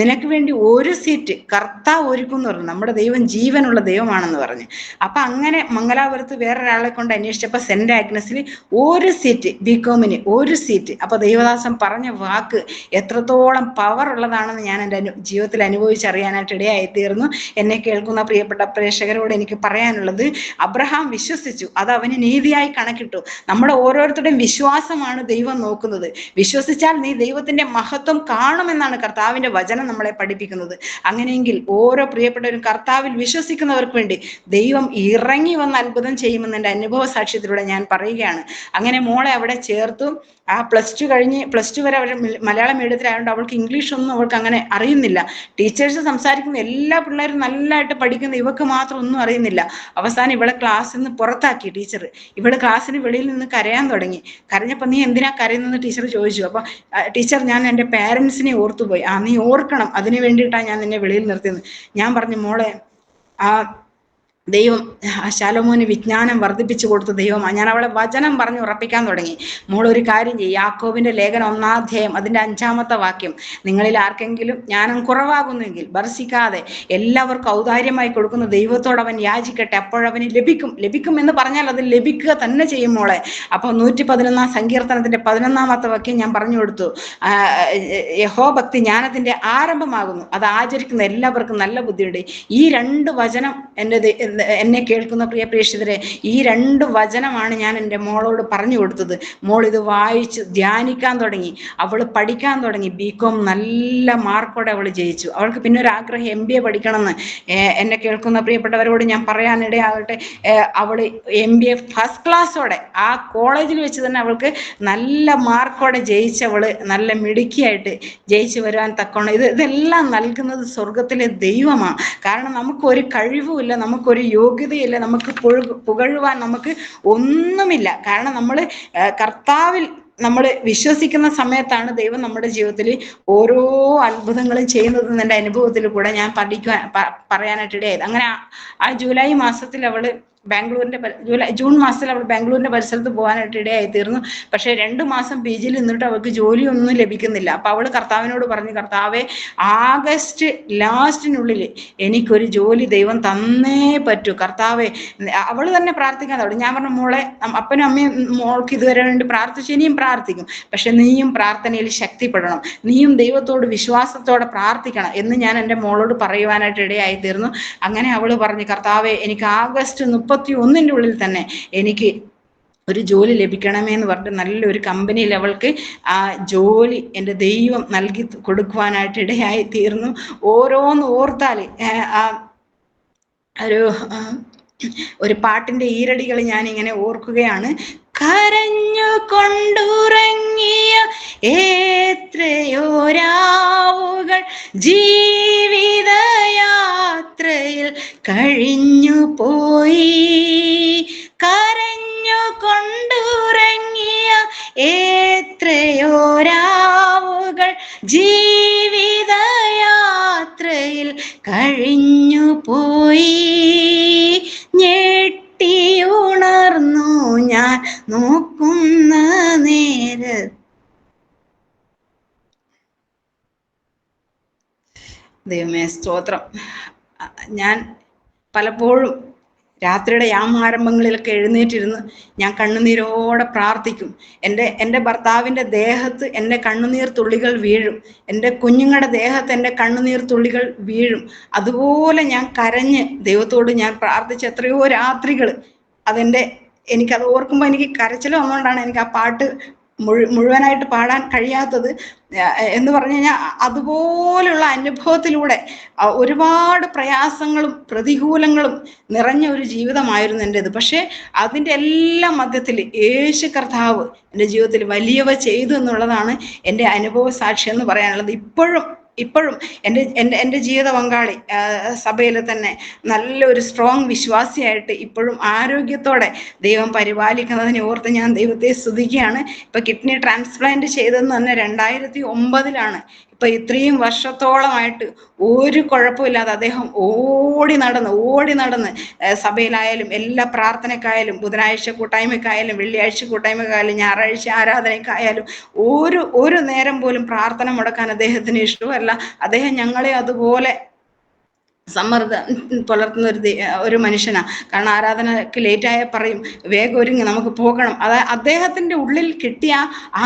നിനക്ക് വേണ്ടി ഒരു സീറ്റ് കർത്താവ് ഒരുക്കും എന്ന് പറഞ്ഞു. നമ്മുടെ ദൈവം ജീവനുള്ള ദൈവമാണെന്ന് പറഞ്ഞു. അപ്പൊ അങ്ങനെ മംഗലാപുരത്ത് വേറൊരാളെ കൊണ്ട് അന്വേഷിച്ചപ്പോ സെന്റ് ആഗ്നസിൽ ഒരു സീറ്റ്, ബികോമിന് ഒരു സീറ്റ്. അപ്പൊ ദൈവദാസൻ പറഞ്ഞ വാക്ക് എത്രത്തോളം പവർ ഉള്ളതാണെന്ന് ഞാൻ എൻ്റെ ജീവിതത്തിൽ അനുഭവിച്ചറിയാനായിട്ട് ഇടയായി തീർന്നു. എന്നെ കേൾക്കുന്ന പ്രിയപ്പെട്ട പ്രേക്ഷകരോട് എനിക്ക് പറയാനുള്ളത്, അബ്രഹാം വിശ്വസിച്ചു, അത് അവന് നീതിയായി കണക്കിട്ടു. നമ്മുടെ ഓരോരുത്തരുടെയും വിശ്വാസമാണ് ദൈവം നോക്കുന്നത്. വിശ്വസിച്ചാൽ നീ ദൈവത്തിന്റെ മഹത്വം കാണുമെന്നാണ് കർത്താവിന്റെ വചനം നമ്മളെ പഠിപ്പിക്കുന്നത്. അങ്ങനെയെങ്കിൽ ഓരോ പ്രിയപ്പെട്ടവരും കർത്താവിൽ വിശ്വസിക്കുന്നവർക്ക് വേണ്ടി ദൈവം ഇറങ്ങി വന്ന് അത്ഭുതം ചെയ്യുമെന്ന് എൻ്റെ അനുഭവ സാക്ഷ്യത്തിലൂടെ ഞാൻ പറയുകയാണ്. അങ്ങനെ മോളെ അവിടെ ചേർത്തു. ആ +2 വരെ അവർ മലയാളം മീഡിയത്തിലായതുകൊണ്ട് അവൾക്ക് ഇംഗ്ലീഷ് ഒന്നും അവൾക്ക് അങ്ങനെ അറിയുന്നില്ല. ടീച്ചേഴ്സ് സംസാരിക്കുന്ന എല്ലാ പിള്ളേരും നല്ലതായിട്ട് പഠിക്കുന്ന, ഇവക്ക് മാത്രം ഒന്നും അറിയുന്നില്ല. അവസാനം ഇവളെ ക്ലാസ്സിൽ നിന്ന് പുറത്താക്കി ടീച്ചർ. ഇവള് ക്ലാസ്സിന് വെളിയിൽ നിന്ന് കരയാൻ തുടങ്ങി. കരഞ്ഞപ്പോ നീ എന്തിനാ കരയുന്നെന്ന് ടീച്ചർ ചോദിച്ചു. അപ്പൊ ടീച്ചർ, ഞാൻ എൻ്റെ പാരൻസിനെ ഓർത്തുപോയി. നീ ഓർക്കണം, അതിനു വേണ്ടിയിട്ടാണ് ഞാൻ നിന്നെ വെളിയിൽ നിർത്തിയത്. ഞാൻ പറഞ്ഞു, മോളെ ദൈവം ശലോമോന് വിജ്ഞാനം വർദ്ധിപ്പിച്ചു കൊടുത്ത ദൈവമാണ്. ഞാൻ അവളെ വചനം പറഞ്ഞ് ഉറപ്പിക്കാൻ തുടങ്ങി. മോളൊരു കാര്യം ചെയ്യും, യാക്കോബിന്റെ ലേഖനം 1-ാം അധ്യായം അതിന്റെ 5-ാമത്തെ വാക്യം, നിങ്ങളിൽ ആർക്കെങ്കിലും ജ്ഞാനം കുറവാകുന്നെങ്കിൽ ഭർഷിക്കാതെ എല്ലാവർക്കും ഔദാര്യമായി കൊടുക്കുന്ന ദൈവത്തോട് അവൻ യാചിക്കട്ടെ, അപ്പോഴവന് ലഭിക്കും എന്ന് പറഞ്ഞാൽ അത് ലഭിക്കുക തന്നെ ചെയ്യും മോളെ. അപ്പൊ 111-ാം സങ്കീർത്തനത്തിന്റെ 11-ാമത്തെ വാക്യം ഞാൻ പറഞ്ഞു കൊടുത്തു. യഹോഭക്തി ജ്ഞാനത്തിന്റെ ആരംഭമാകുന്നു, അത് ആചരിക്കുന്ന എല്ലാവർക്കും നല്ല ബുദ്ധിയുണ്ട്. ഈ 2 വചനം എന്നെ കേൾക്കുന്ന പ്രിയ പ്രേക്ഷിതരെ, ഈ 2 വചനമാണ് ഞാൻ എൻ്റെ മോളോട് പറഞ്ഞു കൊടുത്തത്. മോൾ ഇത് വായിച്ച് ധ്യാനിക്കാൻ തുടങ്ങി, അവള് പഠിക്കാൻ തുടങ്ങി. ബികോം നല്ല മാർക്കോടെ അവൾ ജയിച്ചു. അവൾക്ക് പിന്നെ ഒരു ആഗ്രഹം MBA പഠിക്കണമെന്ന്. എന്നെ കേൾക്കുന്ന പ്രിയപ്പെട്ടവരോട് ഞാൻ പറയാനിടയാകട്ടെ, അവള് MBA ഫസ്റ്റ് ക്ലാസ്സോടെ ആ കോളേജിൽ വെച്ച് തന്നെ അവൾക്ക് നല്ല മാർക്കോടെ ജയിച്ചവള് നല്ല മിടുക്കിയായിട്ട് ജയിച്ചു വരുവാൻ തക്കോണം. ഇതെല്ലാം നൽകുന്നത് സ്വർഗത്തിലെ ദൈവമാണ്. കാരണം നമുക്കൊരു കഴിവുമില്ല, നമുക്കൊരു യോഗ്യതയില്ല, നമുക്ക് പുകഴുവാൻ നമുക്ക് ഒന്നുമില്ല. കാരണം നമ്മൾ കർത്താവിൽ നമ്മൾ വിശ്വസിക്കുന്ന സമയത്താണ് ദൈവം നമ്മുടെ ജീവിതത്തിൽ ഓരോ അത്ഭുതങ്ങളും ചെയ്യുന്നത്. എൻ്റെ അനുഭവത്തിൽ കൂടെ ഞാൻ പറയാനായിട്ട് ഇടയായത്. അങ്ങനെ ആ ജൂലൈ മാസത്തിൽ അവള് ബാംഗ്ലൂരിന്റെ ജൂൺ മാസത്തിൽ അവൾ ബാംഗ്ലൂരിന്റെ പരിസരത്ത് പോകാനായിട്ട് ഇടയായി തീർന്നു. പക്ഷെ 2 മാസം PG നിന്നിട്ട് അവൾക്ക് ജോലിയൊന്നും ലഭിക്കുന്നില്ല. അപ്പൊ അവള് കർത്താവിനോട് പറഞ്ഞു, കർത്താവെ, ആഗസ്റ്റ് ലാസ്റ്റിനുള്ളിൽ എനിക്കൊരു ജോലി ദൈവം തന്നേ പറ്റൂ കർത്താവെ. അവള് തന്നെ പ്രാർത്ഥിക്കാൻ തുടങ്ങി. ഞാൻ പറഞ്ഞു, മോളെ, അപ്പനും അമ്മയും മോൾക്ക് ഇതുവരെ വേണ്ടി പ്രാർത്ഥിച്ചു, ഇനിയും പ്രാർത്ഥിക്കും. പക്ഷെ നീയും പ്രാർത്ഥനയിൽ ശക്തിപ്പെടണം, നീയും ദൈവത്തോട് വിശ്വാസത്തോടെ പ്രാർത്ഥിക്കണം എന്ന് ഞാൻ എൻ്റെ മോളോട് പറയുവാനായിട്ട് ഇടയായി തീർന്നു. അങ്ങനെ അവള് പറഞ്ഞു, കർത്താവെ, എനിക്ക് ആഗസ്റ്റ് 31 ഉള്ളിൽ തന്നെ എനിക്ക് ഒരു ജോലി ലഭിക്കണമേ എന്ന് പറഞ്ഞിട്ട് നല്ലൊരു കമ്പനിയിൽ അവൾക്ക് ആ ജോലി എൻ്റെ ദൈവം നൽകി കൊടുക്കുവാനായിട്ട് ഇടയായി തീർന്നു. ഓരോന്ന് ഓർത്താല് ഒരു പാട്ടിന്റെ ഈരടികൾ ഞാൻ ഇങ്ങനെ ഓർക്കുകയാണ്. കരഞ്ഞു കൊണ്ടുറങ്ങിയ എത്രയോ രാവുകൾ ജീവിതയാത്രയിൽ കഴിഞ്ഞു പോയി. കരഞ്ഞു കൊണ്ടുറങ്ങിയ എത്രയോ രാവുകൾ ജീവിതയാത്രയിൽ കഴിഞ്ഞു പോയി. ഞെട്ടിയുണർന്നു ഞാൻ നോക്കുന്ന നേരം. ദൈവമേ സ്തോത്രം. ഞാൻ പലപ്പോഴും രാത്രിയുടെ യാമാരംഭങ്ങളിലൊക്കെ എഴുന്നേറ്റിരുന്ന് ഞാൻ കണ്ണുനീരോടെ പ്രാർത്ഥിക്കും. എൻ്റെ ഭർത്താവിൻ്റെ ദേഹത്ത് എൻ്റെ കണ്ണുനീർ തുള്ളികൾ വീഴും, എൻ്റെ കുഞ്ഞുങ്ങളുടെ ദേഹത്ത് എൻ്റെ കണ്ണുനീർ തുള്ളികൾ വീഴും. അതുപോലെ ഞാൻ കരഞ്ഞ് ദൈവത്തോട് ഞാൻ പ്രാർത്ഥിച്ച എത്രയോ രാത്രികൾ. എനിക്കത് ഓർക്കുമ്പോൾ എനിക്ക് കരച്ചിൽ വന്നുകൊണ്ടാണ് എനിക്ക് ആ പാട്ട് മുഴുവനായിട്ട് പാടാൻ കഴിയാത്തത്. എന്ന് പറഞ്ഞു കഴിഞ്ഞാൽ അതുപോലുള്ള അനുഭവത്തിലൂടെ ഒരുപാട് പ്രയാസങ്ങളും പ്രതികൂലങ്ങളും നിറഞ്ഞ ഒരു ജീവിതമായിരുന്നു എൻ്റെത്. പക്ഷെ അതിൻ്റെ എല്ലാം മധ്യത്തിൽ യേശു കർത്താവ് എൻ്റെ ജീവിതത്തിൽ വലിയവ ചെയ്തു എന്നുള്ളതാണ് എൻ്റെ അനുഭവ സാക്ഷി എന്ന് പറയാനുള്ളത്. ഇപ്പോഴും എൻ്റെ ജീവിത പങ്കാളി സഭയിൽ തന്നെ നല്ലൊരു സ്ട്രോങ് വിശ്വാസിയായിട്ട് ഇപ്പോഴും ആരോഗ്യത്തോടെ ദൈവം പരിപാലിക്കുന്നതിനെ ഓർത്ത് ഞാൻ ദൈവത്തെ സ്തുതിക്കുകയാണ്. ഇപ്പൊ കിഡ്നി ട്രാൻസ്പ്ലാന്റ് ചെയ്തതെന്ന് തന്നെ 2009 ഇപ്പൊ ഇത്രയും വർഷത്തോളമായിട്ട് ഒരു കുഴപ്പമില്ലാതെ അദ്ദേഹം ഓടി നടന്ന് സഭയിലായാലും എല്ലാ പ്രാർത്ഥനക്കായാലും ബുധനാഴ്ച കൂട്ടായ്മക്കായാലും വെള്ളിയാഴ്ച കൂട്ടായ്മക്കായാലും ഞായറാഴ്ച ആരാധനക്കായാലും ഒരു നേരം പോലും പ്രാർത്ഥന മുടക്കാൻ അദ്ദേഹത്തിന് ഇഷ്ടമല്ല. അദ്ദേഹം ഞങ്ങളെ അതുപോലെ സമ്മർദ്ദം പുലർത്തുന്ന ഒരു മനുഷ്യനാ. കാരണം ആരാധനക്ക് ലേറ്റായ പറയും, വേഗം ഒരുങ്ങി നമുക്ക് പോകണം. അദ്ദേഹത്തിന്റെ ഉള്ളിൽ കിട്ടിയ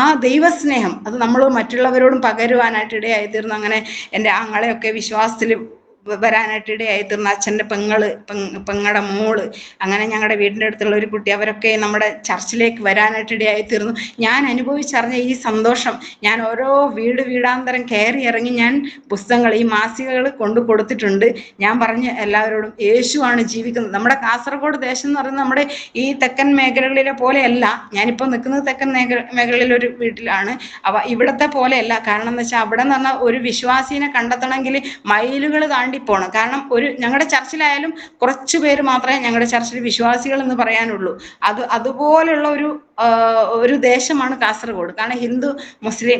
ആ ദൈവസ്നേഹം അത് നമ്മൾ മറ്റുള്ളവരോടും പകരുവാനായിട്ട് ഇടയായി തീർന്നു. അങ്ങനെ എൻ്റെ ആങ്ങളെയൊക്കെ വിശ്വാസത്തിൽ വരാനായിട്ട് ഇടയായി തീർന്നു. അച്ഛൻ്റെ പെങ്ങളുടെ മോള്, അങ്ങനെ ഞങ്ങളുടെ വീടിൻ്റെ അടുത്തുള്ള ഒരു കുട്ടി, അവരൊക്കെ നമ്മുടെ ചർച്ചിലേക്ക് വരാനായിട്ട് ഇടയായി തീർന്നു. ഞാൻ അനുഭവിച്ചറിഞ്ഞ ഈ സന്തോഷം ഞാൻ ഓരോ വീടാന്തരം കയറി ഇറങ്ങി ഞാൻ പുസ്തകങ്ങൾ, ഈ മാസികകൾ കൊണ്ടു കൊടുത്തിട്ടുണ്ട്. ഞാൻ പറഞ്ഞ എല്ലാവരോടും, യേശുവാണ് ജീവിക്കുന്നത്. നമ്മുടെ കാസർഗോഡ് ദേശം എന്ന് പറയുന്നത് നമ്മുടെ ഈ തെക്കൻ മേഖലകളിലെ പോലെയല്ല. ഞാനിപ്പോൾ നിൽക്കുന്നത് തെക്കൻ മേഖലയിലൊരു വീട്ടിലാണ്. ഇവിടത്തെ പോലെയല്ല. കാരണം എന്ന് വെച്ചാൽ അവിടെ എന്ന് പറഞ്ഞാൽ ഒരു വിശ്വാസീനെ കണ്ടെത്തണമെങ്കിൽ മൈലുകൾ താണ്ടി പോണം. കാരണം ഞങ്ങളുടെ ചർച്ചിലായാലും കുറച്ചു പേര് മാത്രമേ ഞങ്ങളുടെ ചർച്ചിൽ വിശ്വാസികൾ എന്ന് പറയാനുള്ളൂ. അതുപോലുള്ള ഒരു ദേശമാണ് കാസർഗോഡ്. കാരണം ഹിന്ദു മുസ്ലിം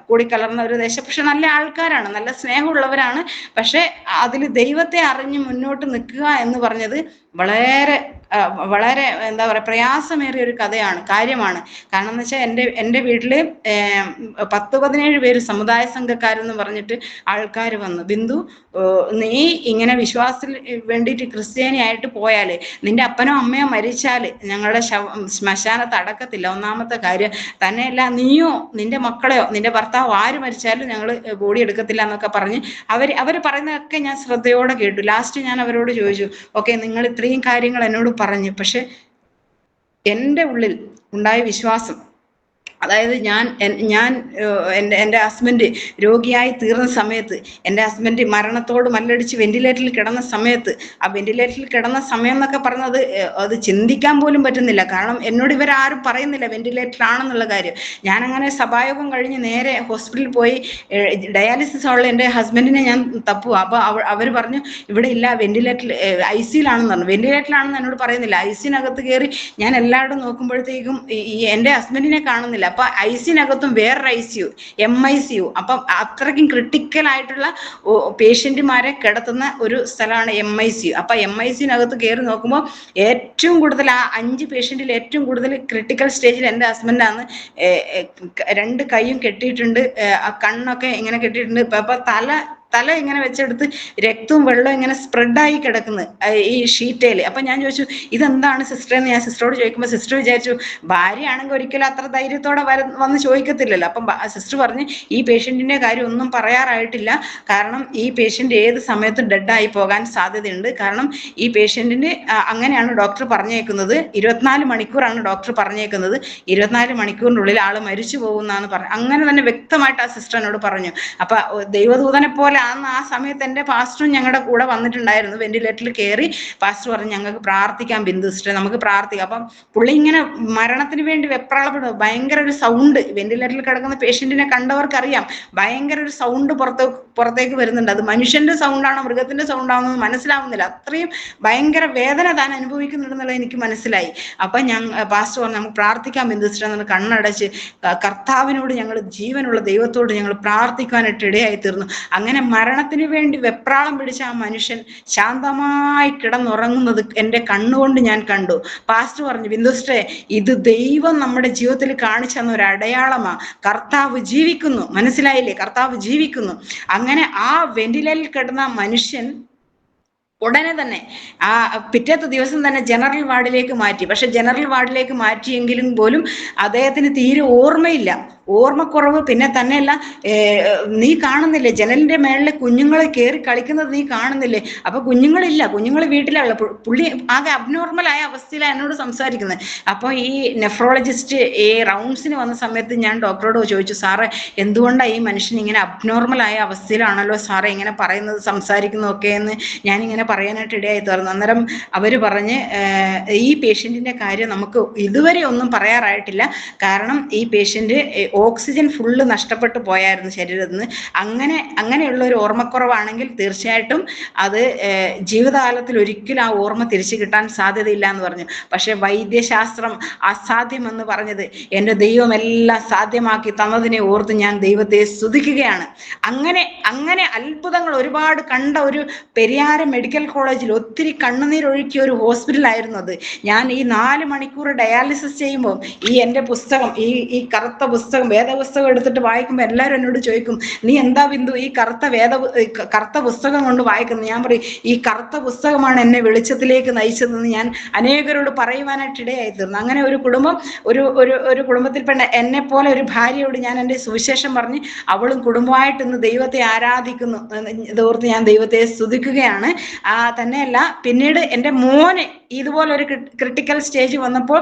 കൂടിക്കലർന്ന ഒരു ദേശം. പക്ഷെ നല്ല ആൾക്കാരാണ്, നല്ല സ്നേഹമുള്ളവരാണ്. പക്ഷെ അതിൽ ദൈവത്തെ അറിഞ്ഞ് മുന്നോട്ട് നിൽക്കുക എന്ന് പറഞ്ഞത് വളരെ എന്താ പറയുക, പ്രയാസമേറിയ ഒരു കാര്യമാണ്. കാരണം എന്ന് വെച്ചാൽ എൻ്റെ വീട്ടില് 10-17 പേര് സമുദായ സംഘക്കാരെന്ന് പറഞ്ഞിട്ട് ആൾക്കാർ വന്നു, ബിന്ദു, നീ ഇങ്ങനെ വിശ്വാസത്തിൽ വേണ്ടിയിട്ട് ക്രിസ്ത്യാനിയായിട്ട് പോയാല് നിന്റെ അപ്പനോ അമ്മയോ മരിച്ചാല് ഞങ്ങളുടെ ശ്മശാനത്ത് അടക്കത്തില്ല, ഒന്നാമത്തെ കാര്യം. തന്നെയല്ല, നീയോ നിന്റെ മക്കളെയോ നിന്റെ ഭർത്താവോ ആര് മരിച്ചാലും ഞങ്ങൾ ബോഡി എടുക്കത്തില്ല എന്നൊക്കെ പറഞ്ഞ് അവർ പറയുന്നതൊക്കെ ഞാൻ ശ്രദ്ധയോടെ കേട്ടു. ലാസ്റ്റ് ഞാൻ അവരോട് ചോദിച്ചു, ഓക്കെ, നിങ്ങൾ ഇത്രയും കാര്യങ്ങൾ എന്നോട് പറഞ്ഞു, പക്ഷെ എൻ്റെ ഉള്ളിൽ ഉണ്ടായ വിശ്വാസം, അതായത് ഞാൻ എൻ്റെ ഹസ്ബൻഡ് രോഗിയായി തീർന്ന സമയത്ത്, എൻ്റെ ഹസ്ബൻഡ് മരണത്തോട് മല്ലടിച്ച് വെന്റിലേറ്ററിൽ കിടന്ന സമയത്ത്, ആ വെന്റിലേറ്ററിൽ കിടന്ന സമയം എന്നൊക്കെ പറഞ്ഞത് അത് ചിന്തിക്കാൻ പോലും പറ്റുന്നില്ല. കാരണം എന്നോട് ഇവരാരും പറയുന്നില്ല വെന്റിലേറ്ററിലാണെന്നുള്ള കാര്യം. ഞാനങ്ങനെ സഭായോഗം കഴിഞ്ഞ് നേരെ ഹോസ്പിറ്റലിൽ പോയി ഡയാലിസിസ് ഉള്ള എൻ്റെ ഹസ്ബൻഡിനെ ഞാൻ തപ്പുക. അപ്പോൾ അവർ പറഞ്ഞു, ഇവിടെ ഇല്ല, വെന്റിലേറ്ററിൽ ICUലാണെന്ന് പറഞ്ഞു. വെന്റിലേറ്ററിലാണെന്ന് എന്നോട് പറയുന്നില്ല. ICUനകത്ത് കയറി ഞാൻ എല്ലാവരും നോക്കുമ്പോഴത്തേക്കും എൻ്റെ ഹസ്ബൻഡിനെ കാണുന്നില്ല. അപ്പൊ ഐസിനകത്തും വേറൊരു ICU, MICU. അപ്പം അത്രയ്ക്കും ക്രിട്ടിക്കൽ ആയിട്ടുള്ള പേഷ്യന്റുമാരെ കിടത്തുന്ന ഒരു സ്ഥലമാണ് MICU. അപ്പൊ MICനകത്ത് കയറി നോക്കുമ്പോൾ ഏറ്റവും കൂടുതൽ ആ 5 പേഷ്യന്റിൽ ഏറ്റവും കൂടുതൽ ക്രിട്ടിക്കൽ സ്റ്റേജിൽ എൻ്റെ ഹസ്ബൻഡാണ്. രണ്ട് കൈയും കെട്ടിയിട്ടുണ്ട്, ആ കണ്ണൊക്കെ ഇങ്ങനെ കെട്ടിയിട്ടുണ്ട്. അപ്പൊ തല ഇങ്ങനെ വെച്ചെടുത്ത് രക്തവും വെള്ളവും ഇങ്ങനെ സ്പ്രെഡായി കിടക്കുന്നത് ഈ ഷീറ്റേല്. അപ്പൊ ഞാൻ ചോദിച്ചു, ഇതെന്താണ് സിസ്റ്റർ എന്ന് ഞാൻ സിസ്റ്ററോട് ചോദിക്കുമ്പോൾ സിസ്റ്റർ വിചാരിച്ചു ഭാര്യയാണെങ്കിൽ ഒരിക്കലും അത്ര ധൈര്യത്തോടെ വന്ന് ചോദിക്കത്തില്ലല്ലോ. അപ്പം സിസ്റ്റർ പറഞ്ഞ്, ഈ പേഷ്യന്റിന്റെ കാര്യം ഒന്നും പറയാറായിട്ടില്ല, കാരണം ഈ പേഷ്യന്റ് ഏത് സമയത്തും ഡെഡായി പോകാൻ സാധ്യതയുണ്ട്. കാരണം ഈ പേഷ്യന്റിന് അങ്ങനെയാണ് ഡോക്ടർ പറഞ്ഞേക്കുന്നത്, 24 മണിക്കൂറാണ് ഡോക്ടർ പറഞ്ഞേക്കുന്നത്, 24 മണിക്കൂറിനുള്ളിൽ ആള് മരിച്ചു പോകുന്നാണ് പറഞ്ഞു. അങ്ങനെ തന്നെ വ്യക്തമായിട്ട് ആ സിസ്റ്റർ എന്നോട് പറഞ്ഞു. അപ്പൊ ദൈവദൂതനെ പോലെ ആ സമയത്ത് എൻ്റെ പാസ്റ്ററും ഞങ്ങളുടെ കൂടെ വന്നിട്ടുണ്ടായിരുന്നു. വെന്റിലേറ്ററിൽ കയറി പാസ്റ്റർ പറഞ്ഞു, ഞങ്ങൾക്ക് പ്രാർത്ഥിക്കാം ബിന്ദു സിസ്റ്ററെ, നമുക്ക് പ്രാർത്ഥിക്കാം. അപ്പം പുള്ളി ഇങ്ങനെ മരണത്തിന് വേണ്ടി വെപ്രാളപ്പെടും. ഭയങ്കര ഒരു സൗണ്ട്, വെന്റിലേറ്ററിൽ കിടക്കുന്ന പേഷ്യന്റിനെ കണ്ടവർക്കറിയാം, ഭയങ്കര ഒരു സൗണ്ട് പുറത്തേക്ക് വരുന്നുണ്ട്. അത് മനുഷ്യന്റെ സൗണ്ടാണോ മൃഗത്തിന്റെ സൗണ്ടാണോ എന്ന് മനസ്സിലാവുന്നില്ല. അത്രയും ഭയങ്കര വേദന താൻ അനുഭവിക്കുന്നുണ്ടെന്നുള്ളത് എനിക്ക് മനസ്സിലായി. അപ്പൊ പാസ്റ്റർ പറഞ്ഞു, നമുക്ക് പ്രാർത്ഥിക്കാം ബിന്ദു സിസ്റ്റർ എന്ന് കണ്ണടച്ച് കർത്താവിനോട്, ഞങ്ങൾ ജീവനുള്ള ദൈവത്തോട് ഞങ്ങൾ പ്രാർത്ഥിക്കാനായിട്ട് ഇടയായി തീർന്നു. അങ്ങനെ മരണത്തിന് വേണ്ടി വെപ്രാളം പിടിച്ച ആ മനുഷ്യൻ ശാന്തമായി കിടന്നുറങ്ങുന്നത് എൻ്റെ കണ്ണുകൊണ്ട് ഞാൻ കണ്ടു. പാസ്റ്റർ പറഞ്ഞു, ബിന്ദുസ്റ്റേ, ഇത് ദൈവം നമ്മുടെ ജീവിതത്തിൽ കാണിച്ചു തന്ന ഒരു അടയാളമാ. കർത്താവ് ജീവിക്കുന്നു, മനസ്സിലായില്ലേ? കർത്താവ് ജീവിക്കുന്നു. അങ്ങനെ ആ വെന്റിലേറ്ററിൽ കിടന്ന മനുഷ്യൻ ഉടനെ തന്നെ പിറ്റേത്തെ ദിവസം തന്നെ ജനറൽ വാർഡിലേക്ക് മാറ്റി. പക്ഷെ ജനറൽ വാർഡിലേക്ക് മാറ്റിയെങ്കിലും പോലും അദ്ദേഹത്തിന് തീരെ ഓർമ്മയില്ല, ഓർമ്മക്കുറവ്. പിന്നെ തന്നെയല്ല, നീ കാണുന്നില്ലേ ജനലിന്റെ മേളിൽ കുഞ്ഞുങ്ങൾ കയറി കളിക്കുന്നത് നീ കാണുന്നില്ലേ? അപ്പൊ കുഞ്ഞുങ്ങളില്ല, കുഞ്ഞുങ്ങൾ വീട്ടിലുള്ള. പുള്ളി ആകെ അബ്നോർമൽ ആയ അവസ്ഥയിലാണ് എന്നോട് സംസാരിക്കുന്നത്. അപ്പോൾ ഈ നെഫ്രോളജിസ്റ്റ് ഈ റൗണ്ട്സിന് വന്ന സമയത്ത് ഞാൻ ഡോക്ടറോട് ചോദിച്ചു, സാറേ എന്തുകൊണ്ടാണ് ഈ മനുഷ്യൻ ഇങ്ങനെ അബ്നോർമൽ ആയ അവസ്ഥയിലാണല്ലോ സാറേ ഇങ്ങനെ പറയുന്നത് സംസാരിക്കുന്നതൊക്കെ എന്ന് ഞാനിങ്ങനെ പറയാനായിട്ട് ഇടയായി തീർന്നു. അന്നേരം അവര് പറഞ്ഞ്, ഈ പേഷ്യന്റിന്റെ കാര്യം നമുക്ക് ഇതുവരെ ഒന്നും പറയാറായിട്ടില്ല, കാരണം ഈ പേഷ്യന്റ് ഓക്സിജൻ ഫുള്ള് നഷ്ടപ്പെട്ടു പോയായിരുന്നു ശരീരത്തിൽ നിന്ന്. അങ്ങനെയുള്ള ഒരു ഓർമ്മക്കുറവാണെങ്കിൽ തീർച്ചയായിട്ടും അത് ജീവിതകാലത്തിൽ ഒരിക്കലും ആ ഓർമ്മ തിരിച്ചു കിട്ടാൻ സാധ്യതയില്ല എന്ന് പറഞ്ഞു. പക്ഷെ വൈദ്യശാസ്ത്രം അസാധ്യമെന്ന് പറഞ്ഞത് എൻ്റെ ദൈവം എല്ലാം സാധ്യമാക്കി തന്നതിനെ ഓർത്ത് ഞാൻ ദൈവത്തെ സ്തുതിക്കുകയാണ്. അങ്ങനെ അത്ഭുതങ്ങൾ ഒരുപാട് കണ്ട ഒരു പെരിയാരം മെഡിക്കൽ കോളേജിൽ ഒത്തിരി കണ്ണുനീരൊഴുക്കിയ ഒരു ഹോസ്പിറ്റലായിരുന്നു അത്. ഞാൻ ഈ 4 മണിക്കൂർ ഡയാലിസിസ് ചെയ്യുമ്പോൾ ഈ എൻ്റെ പുസ്തകം, ഈ കറുത്ത പുസ്തകം, വേദപുസ്തകം എടുത്തിട്ട് വായിക്കുമ്പോൾ എല്ലാവരും എന്നോട് ചോദിക്കും, നീ എന്താ ബിന്ദു ഈ കറുത്ത പുസ്തകം കൊണ്ട് വായിക്കുന്നത്? ഞാൻ പറയും, ഈ കറുത്ത പുസ്തകമാണ് എന്നെ വെളിച്ചത്തിലേക്ക് നയിച്ചതെന്ന് ഞാൻ അനേകരോട് പറയുവാനായിട്ട് ഇടയായി തീർന്നു. അങ്ങനെ ഒരു കുടുംബം, ഒരു കുടുംബത്തിൽപ്പെട്ട എന്നെ പോലെ ഒരു ഭാര്യയോട് ഞാൻ എൻ്റെ സുവിശേഷം പറഞ്ഞ് അവളും കുടുംബമായിട്ട് ഇന്ന് ദൈവത്തെ ആരാധിക്കുന്നു. ഇതോർത്ത് ഞാൻ ദൈവത്തെ സ്തുതിക്കുകയാണ്. തന്നെയല്ല, പിന്നീട് എൻ്റെ മോന് ഇതുപോലൊരു ക്രിട്ടിക്കൽ സ്റ്റേജ് വന്നപ്പോൾ